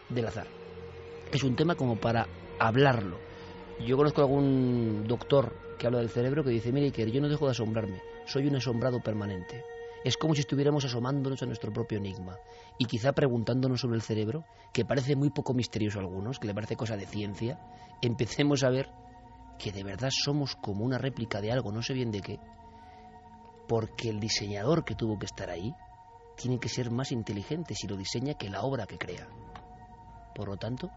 del azar. Es un tema como para hablarlo. Yo conozco a algún doctor que habla del cerebro que dice: mire, Iker, yo no dejo de asombrarme, soy un asombrado permanente. Es como si estuviéramos asomándonos a nuestro propio enigma y quizá preguntándonos sobre el cerebro, que parece muy poco misterioso a algunos, que le parece cosa de ciencia, empecemos a ver que de verdad somos como una réplica de algo, no sé bien de qué, porque el diseñador que tuvo que estar ahí tiene que ser más inteligente si lo diseña que la obra que crea. Por lo tanto,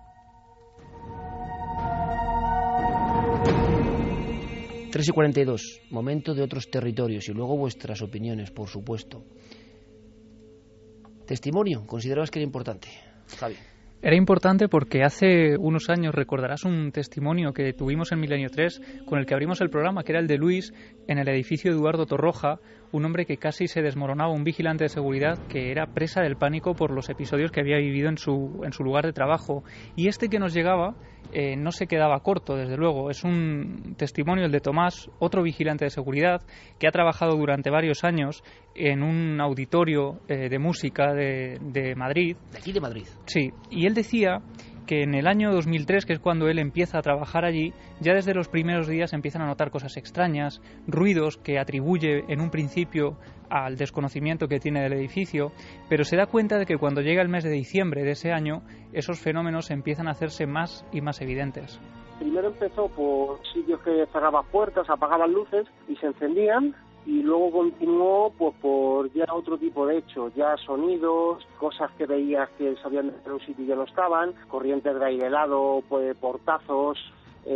3:42, momento de otros territorios y luego vuestras opiniones, por supuesto. Testimonio, ¿considerabas que era importante, Javi?
Era importante porque hace unos años recordarás un testimonio que tuvimos en Milenio 3 con el que abrimos el programa, que era el de Luis en el edificio Eduardo Torroja, un hombre que casi se desmoronaba, un vigilante de seguridad que era presa del pánico por los episodios que había vivido en su lugar de trabajo. Y este que nos llegaba no se quedaba corto, desde luego. Es un testimonio, el de Tomás, otro vigilante de seguridad que ha trabajado durante varios años en un auditorio de música de Madrid.
¿De aquí de Madrid?
Sí, y él decía que en el año 2003, que es cuando él empieza a trabajar allí, ya desde los primeros días empiezan a notar cosas extrañas, ruidos que atribuye en un principio al desconocimiento que tiene del edificio, pero se da cuenta de que cuando llega el mes de diciembre de ese año, esos fenómenos empiezan a hacerse más y más evidentes.
Primero empezó por sitios que cerraban puertas, apagaban luces y se encendían, y luego continuó pues por ya otro tipo de hechos, ya sonidos, cosas que veías que sabían de un sitio y ya no estaban, corrientes de aire helado, pues portazos,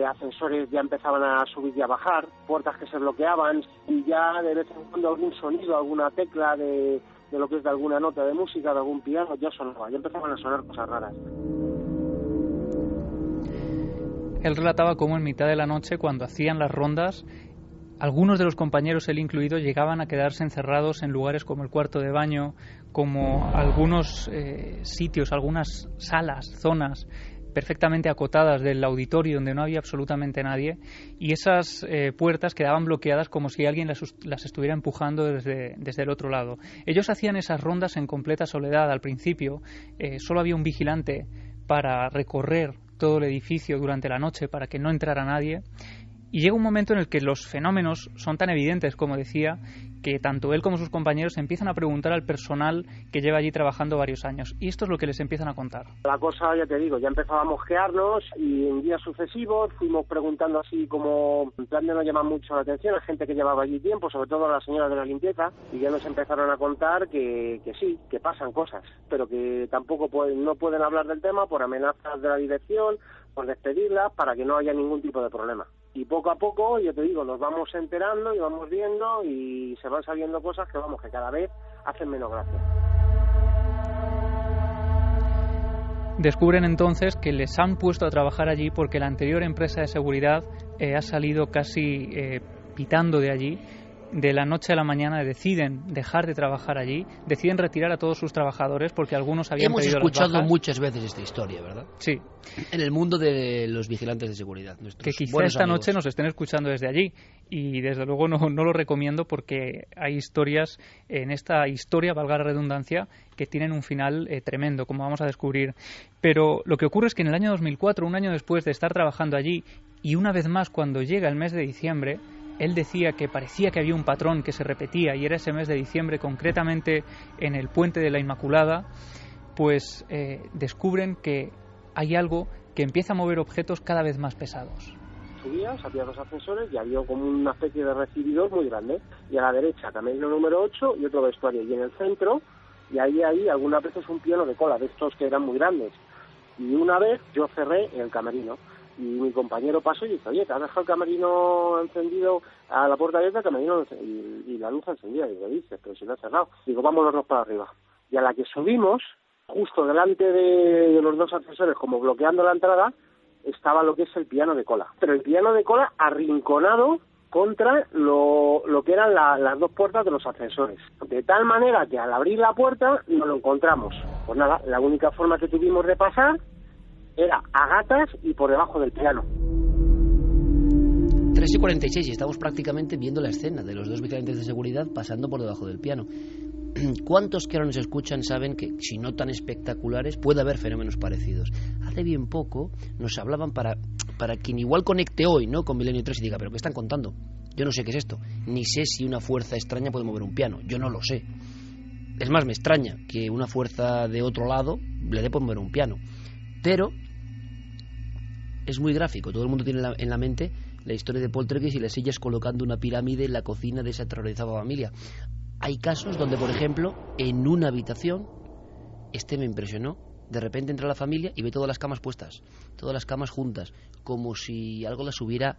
ascensores ya empezaban a subir y a bajar, puertas que se bloqueaban, y ya de vez en cuando algún sonido, alguna tecla de lo que es de alguna nota de música, de algún piano, ya sonaba, ya empezaban a sonar cosas raras.
Él relataba cómo en mitad de la noche, cuando hacían las rondas, algunos de los compañeros, él incluido, llegaban a quedarse encerrados en lugares como el cuarto de baño, como algunos sitios, algunas salas, zonas perfectamente acotadas del auditorio donde no había absolutamente nadie, y esas puertas quedaban bloqueadas como si alguien las estuviera empujando desde el otro lado. Ellos hacían esas rondas en completa soledad al principio, solo había un vigilante para recorrer todo el edificio durante la noche para que no entrara nadie. Y llega un momento en el que los fenómenos son tan evidentes, como decía, que tanto él como sus compañeros empiezan a preguntar al personal que lleva allí trabajando varios años. Y esto es lo que les empiezan a contar.
La cosa, ya te digo, ya empezaba a mosquearnos, y en días sucesivos fuimos preguntando así como, en plan de no llamar mucho la atención a gente que llevaba allí tiempo, sobre todo a las señoras de la limpieza, y ya nos empezaron a contar que sí, que pasan cosas, pero que tampoco no pueden hablar del tema por amenazas de la dirección, por despedirlas, para que no haya ningún tipo de problema. Y poco a poco, yo te digo, nos vamos enterando y vamos viendo y se van sabiendo cosas que, vamos, que cada vez hacen menos gracia.
Descubren entonces que les han puesto a trabajar allí porque la anterior empresa de seguridad ha salido casi pitando de allí de la noche a la mañana deciden dejar de trabajar allí, deciden retirar a todos sus trabajadores porque algunos habían
Hemos
pedido
escuchado
las bajas.
muchas veces esta historia, ¿verdad?
Sí.
En el mundo de los vigilantes de seguridad.
Que quizá esta noche nos estén escuchando desde allí y desde luego no lo recomiendo porque hay historias en esta historia, valga la redundancia, que tienen un final tremendo, como vamos a descubrir. Pero lo que ocurre es que en el año 2004, un año después de estar trabajando allí, y una vez más cuando llega el mes de diciembre, él decía que parecía que había un patrón que se repetía y era ese mes de diciembre, concretamente en el Puente de la Inmaculada, pues descubren que hay algo que empieza a mover objetos cada vez más pesados.
Subías, había dos ascensores y había como una especie de recibidor muy grande. Y a la derecha camerino número 8 y otro vestuario. Y en el centro, y ahí algunas veces un piano de cola, de estos que eran muy grandes. Y una vez yo cerré el camerino. Y mi compañero pasó y dice, oye, ¿te has dejado el camerino encendido a la puerta abierta y la luz encendida? Y le dices, pero si lo he cerrado. Digo, vámonos para arriba. Y a la que subimos, justo delante de los dos ascensores, como bloqueando la entrada, estaba lo que es el piano de cola. Pero el piano de cola arrinconado contra lo que eran las dos puertas de los ascensores. De tal manera que al abrir la puerta no lo encontramos. Pues nada, la única forma que tuvimos de pasar era a gatas y por debajo del piano.
3:46 y estamos prácticamente viendo la escena de los dos vigilantes de seguridad pasando por debajo del piano. ¿Cuántos que ahora nos escuchan saben que, si no tan espectaculares, puede haber fenómenos parecidos? Hace bien poco nos hablaban para quien igual conecte hoy, ¿no?, con Milenio 3 y diga, ¿pero qué están contando? Yo no sé qué es esto. Ni sé si una fuerza extraña puede mover un piano. Yo no lo sé. Es más, me extraña que una fuerza de otro lado le dé por mover un piano. Pero es muy gráfico. Todo el mundo tiene en la mente la historia de Poltergeist y las sillas colocando una pirámide en la cocina de esa aterrorizada familia. Hay casos donde, por ejemplo, en una habitación, me impresionó, de repente entra la familia y ve todas las camas puestas, todas las camas juntas, como si algo las hubiera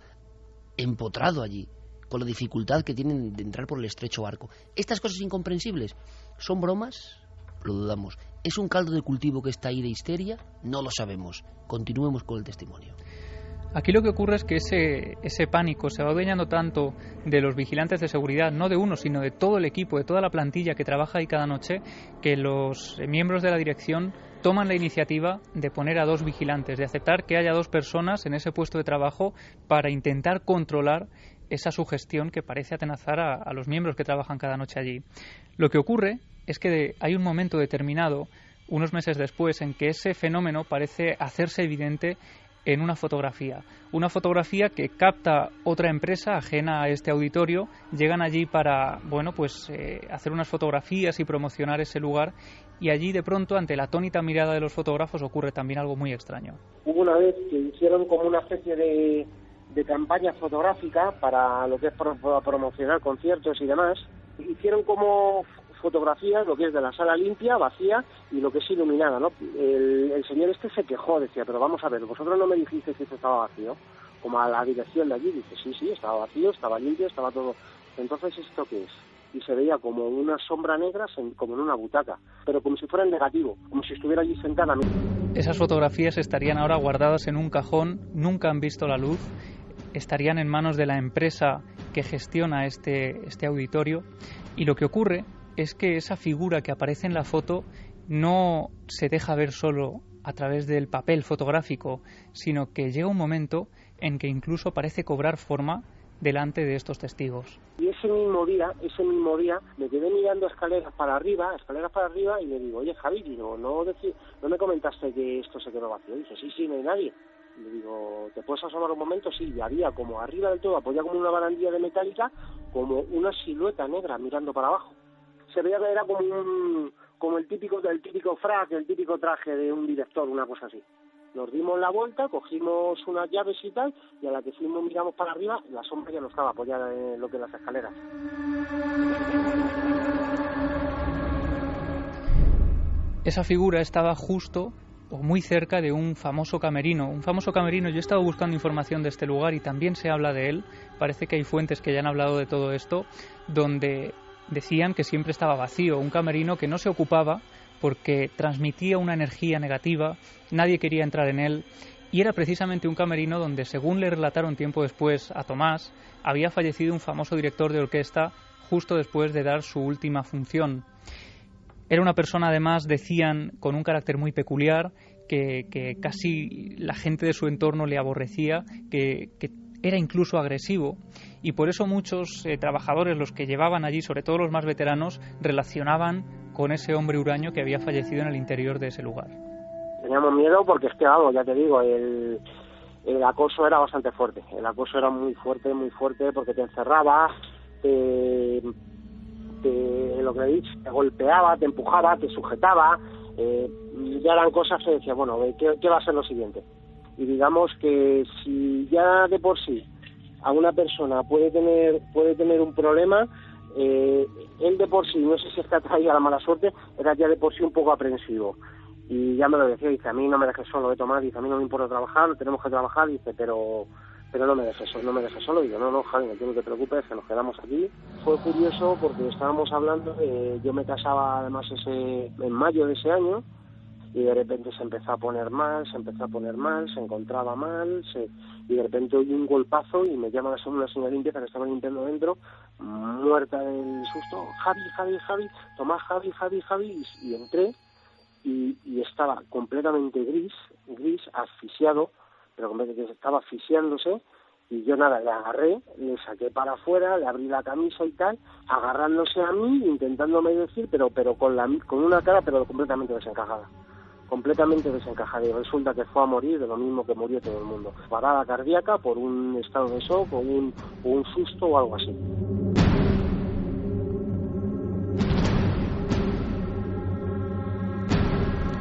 empotrado allí, con la dificultad que tienen de entrar por el estrecho arco. Estas cosas incomprensibles, ¿son bromas? Lo dudamos. ¿Es un caldo de cultivo que está ahí de histeria? No lo sabemos. Continuemos con el testimonio.
Aquí lo que ocurre es que ese pánico se va adueñando tanto de los vigilantes de seguridad, no de uno, sino de todo el equipo, de toda la plantilla que trabaja ahí cada noche, que los miembros de la dirección toman la iniciativa de poner a dos vigilantes, de aceptar que haya dos personas en ese puesto de trabajo para intentar controlar esa sugestión que parece atenazar a los miembros que trabajan cada noche allí. Lo que ocurre es que hay un momento determinado, unos meses después, en que ese fenómeno parece hacerse evidente en una fotografía que capta otra empresa ajena a este auditorio. Llegan allí para, hacer unas fotografías y promocionar ese lugar, y allí de pronto, ante la atónita mirada de los fotógrafos, ocurre también algo muy extraño.
Hubo una vez que hicieron como una especie de campaña fotográfica para lo que es promocionar conciertos y demás. Hicieron como fotografías, lo que es de la sala limpia, vacía, y lo que es iluminada, ¿no? El señor se quejó, decía, pero vamos a ver, vosotros no me dijisteis que esto estaba vacío, como a la dirección de allí, dice, sí, estaba vacío, estaba limpio, estaba todo. Entonces, ¿esto qué es? Y se veía como una sombra negra, como en una butaca, pero como si fuera en negativo, como si estuviera allí sentada.
Esas fotografías estarían ahora guardadas en un cajón, nunca han visto la luz, estarían en manos de la empresa que gestiona este auditorio, y lo que ocurre es que esa figura que aparece en la foto no se deja ver solo a través del papel fotográfico, sino que llega un momento en que incluso parece cobrar forma delante de estos testigos.
Y ese mismo día me quedé mirando escaleras para arriba y le digo, oye Javi, no me comentaste que esto se quedó vacío. Y dice, sí, no hay nadie. Y le digo, ¿te puedes asomar un momento? Sí, y había como arriba del todo, apoyada como una barandilla de metálica, como una silueta negra mirando para abajo. Se veía que era como el típico frac, el típico traje de un director, una cosa así. Nos dimos la vuelta, cogimos unas llaves y tal, y a la que fuimos miramos para arriba, la sombra ya no estaba apoyada en lo que las escaleras.
Esa figura estaba justo o muy cerca de un famoso camerino. Yo he estado buscando información de este lugar y también se habla de él. Parece que hay fuentes que ya han hablado de todo esto, donde decían que siempre estaba vacío, un camerino que no se ocupaba porque transmitía una energía negativa, nadie quería entrar en él, Y era precisamente un camerino donde, según le relataron tiempo después a Tomás, había fallecido un famoso director de orquesta justo después de dar su última función. Era una persona, además, decían, con un carácter muy peculiar, que casi la gente de su entorno le aborrecía, que era incluso agresivo, y por eso muchos trabajadores, los que llevaban allí, sobre todo los más veteranos, relacionaban con ese hombre huraño que había fallecido en el interior de ese lugar.
Teníamos miedo porque es que, vamos, ya te digo, el acoso era bastante fuerte. El acoso era muy fuerte porque te encerraba, lo que he dicho, te golpeaba, te empujaba, te sujetaba. Ya eran cosas que decía, bueno, ¿qué va a ser lo siguiente? Y digamos que si ya de por sí a una persona puede tener un problema, él de por sí, no sé si es que atraía la mala suerte, era ya de por sí un poco aprensivo. Y ya me lo decía, dice, a mí no me dejes solo, Tomás, dice, a mí no me importa trabajar, tenemos que trabajar, dice, pero no me dejes solo. Digo, no, Javi, no te preocupes, que nos quedamos aquí. Fue curioso porque estábamos hablando, yo me casaba además en mayo de ese año, y de repente se empezó a poner mal, se encontraba mal, y de repente oí un golpazo y me llama una señora limpieza que estaba limpiando dentro, muerta del susto, Javi, Tomás, Javi, y entré, y estaba completamente gris, asfixiado, pero completamente estaba asfixiándose, y yo nada, le agarré, le saqué para afuera, le abrí la camisa y tal, agarrándose a mí, intentándome decir, pero con una cara pero completamente desencajada. Y resulta que fue a morir de lo mismo que murió todo el mundo. Parada cardíaca por un estado de shock o un susto o algo así.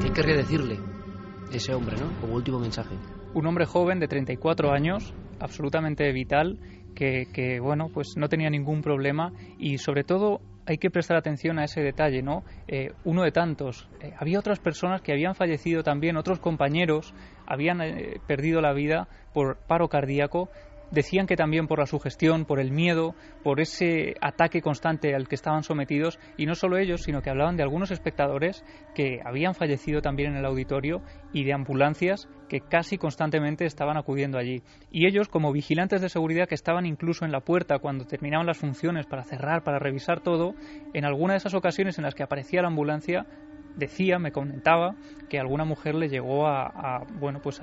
¿Qué querría decirle ese hombre, no? Como último mensaje.
Un hombre joven de 34 años, absolutamente vital, que bueno, pues no tenía ningún problema, y sobre todo hay que prestar atención a ese detalle, ¿no? Uno de tantos. Había otras personas que habían fallecido también, otros compañeros habían perdido la vida por paro cardíaco. Decían que también por la sugestión, por el miedo, por ese ataque constante al que estaban sometidos, y no solo ellos, sino que hablaban de algunos espectadores que habían fallecido también en el auditorio y de ambulancias que casi constantemente estaban acudiendo allí. Y ellos, como vigilantes de seguridad que estaban incluso en la puerta cuando terminaban las funciones para cerrar, para revisar todo, en alguna de esas ocasiones en las que aparecía la ambulancia, me comentaba que alguna mujer le llegó a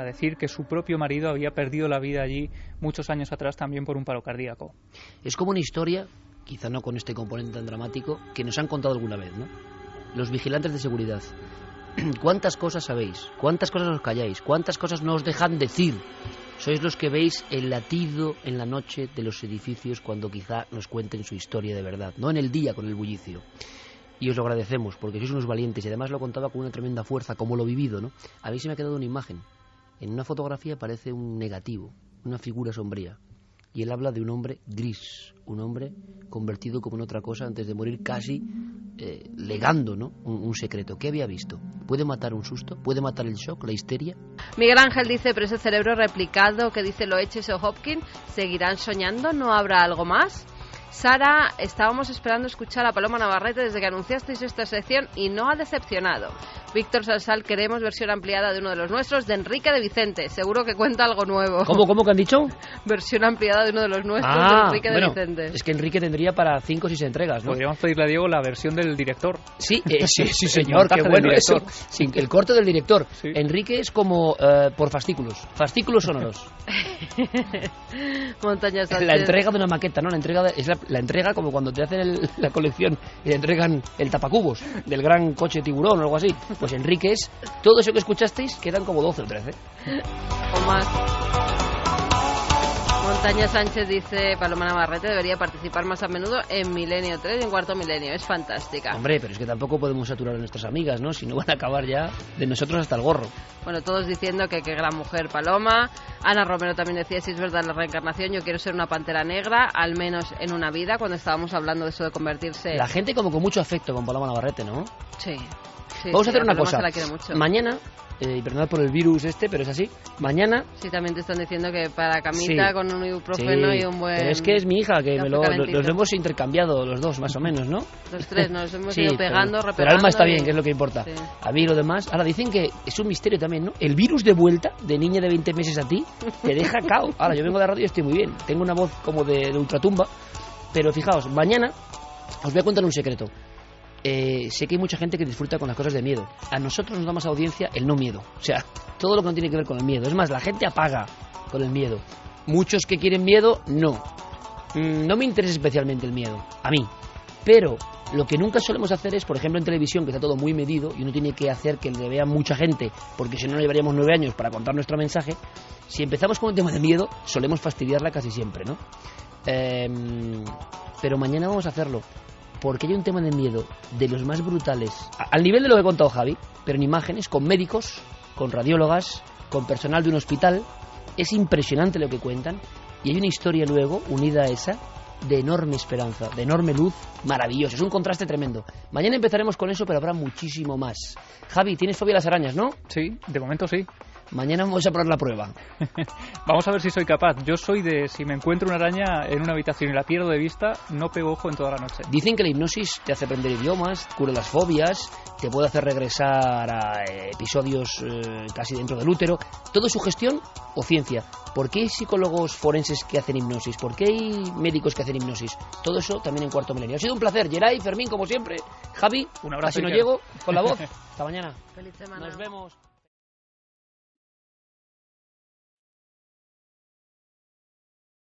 decir que su propio marido había perdido la vida allí muchos años atrás también por un paro cardíaco.
Es como una historia, quizá no con este componente tan dramático, que nos han contado alguna vez, ¿no? Los vigilantes de seguridad. ¿Cuántas cosas sabéis? ¿Cuántas cosas os calláis? ¿Cuántas cosas no os dejan decir? Sois los que veis el latido en la noche de los edificios cuando quizá nos cuenten su historia de verdad, no en el día con el bullicio. Y os lo agradecemos, porque sois unos valientes, y además lo contaba con una tremenda fuerza, como lo vivido, ¿no? A mí se me ha quedado una imagen. En una fotografía aparece un negativo, una figura sombría, y él habla de un hombre gris, un hombre convertido como en otra cosa antes de morir, casi legando, ¿no? un secreto. ¿Qué había visto? ¿Puede matar un susto? ¿Puede matar el shock, la histeria?
Miguel Ángel dice, pero ese cerebro replicado que dice Loeches o Hopkins, ¿seguirán soñando? ¿No habrá algo más? Sara, estábamos esperando escuchar a Paloma Navarrete desde que anunciasteis esta sección y no ha decepcionado. Víctor Salsal, queremos versión ampliada de uno de los nuestros, de Enrique de Vicente. Seguro que cuenta algo nuevo.
¿Cómo que han dicho?
Versión ampliada de uno de los nuestros, de Enrique de Vicente.
Es que Enrique tendría para 5 o 6 entregas, ¿no?
Podríamos pedirle a Diego la versión del director.
Sí, sí señor, qué bueno eso. Sí, el corte del director. Sí. Enrique es como por fascículos sonoros.
Montaña Sánchez.
La entrega de una maqueta, ¿no? La entrega como cuando te hacen la colección y te entregan el tapacubos del gran coche tiburón o algo así. Pues Enrique es todo eso que escuchasteis, quedan como 12 o 13.
O más. Montaña Sánchez dice, Paloma Navarrete debería participar más a menudo en Milenio 3 y en Cuarto Milenio. Es fantástica.
Hombre, pero es que tampoco podemos saturar a nuestras amigas, ¿no? Si no van a acabar ya de nosotros hasta el gorro.
Bueno, todos diciendo que qué gran mujer Paloma. Ana Romero también decía, si es verdad la reencarnación, yo quiero ser una pantera negra, al menos en una vida, cuando estábamos hablando de eso de convertirse...
La gente como con mucho afecto con Paloma Navarrete, ¿no?
Sí. Sí,
Vamos a hacer
a
una
Paloma
cosa.
se la quiere mucho.
Mañana, y perdonad por el virus pero es así. Mañana...
Sí, también te están diciendo que para camita
Sí.
con un ibuprofeno y un buen...
Pero es que es mi hija, que
café
los
calentito.
hemos intercambiado los dos, más o menos, ¿no?
Los tres, nos hemos
Sí,
ido pegando,
pero
repegando.
Alma está
y-
bien, que es lo que importa.
Sí.
A mí lo demás... Ahora, dicen que es un misterio también, ¿no? El virus de vuelta, de niña de 20 meses a ti, te deja cao. Ahora, yo vengo de la radio y estoy muy bien. Tengo una voz como de ultratumba. Pero fijaos, mañana os voy a contar un secreto. Sé que hay mucha gente que disfruta con las cosas de miedo. A nosotros nos da más audiencia el no miedo. O sea, todo lo que no tiene que ver con el miedo. Es más, la gente apaga con el miedo. Muchos que quieren miedo, no. No me interesa especialmente el miedo, a mí. Pero lo que nunca solemos hacer es, por ejemplo, en televisión, que está todo muy medido y uno tiene que hacer que le vea mucha gente, porque si no llevaríamos 9 años para contar nuestro mensaje. Si empezamos con el tema de miedo, solemos fastidiarla casi siempre, ¿no? Pero mañana vamos a hacerlo. Porque hay un tema de miedo de los más brutales, al nivel de lo que ha contado Javi, pero en imágenes, con médicos, con radiólogas, con personal de un hospital. Es impresionante lo que cuentan. Y hay una historia luego, unida a esa, de enorme esperanza, de enorme luz, maravilloso. Es un contraste tremendo. Mañana empezaremos con eso, pero habrá muchísimo más. Javi, tienes fobia a las arañas, ¿no?
Sí, de momento sí.
Mañana vamos a probar la prueba.
Vamos a ver si soy capaz. Yo soy de, si me encuentro una araña en una habitación y la pierdo de vista, no pego ojo en toda la noche.
Dicen que la hipnosis te hace aprender idiomas, cura las fobias, te puede hacer regresar a episodios casi dentro del útero. ¿Todo es sugestión o ciencia? ¿Por qué hay psicólogos forenses que hacen hipnosis? ¿Por qué hay médicos que hacen hipnosis? Todo eso también en Cuarto Milenio. Ha sido un placer, Geray, Fermín, como siempre. Javi,
un abrazo.
Casi no llego con la voz. Hasta mañana.
Feliz semana.
Nos vemos.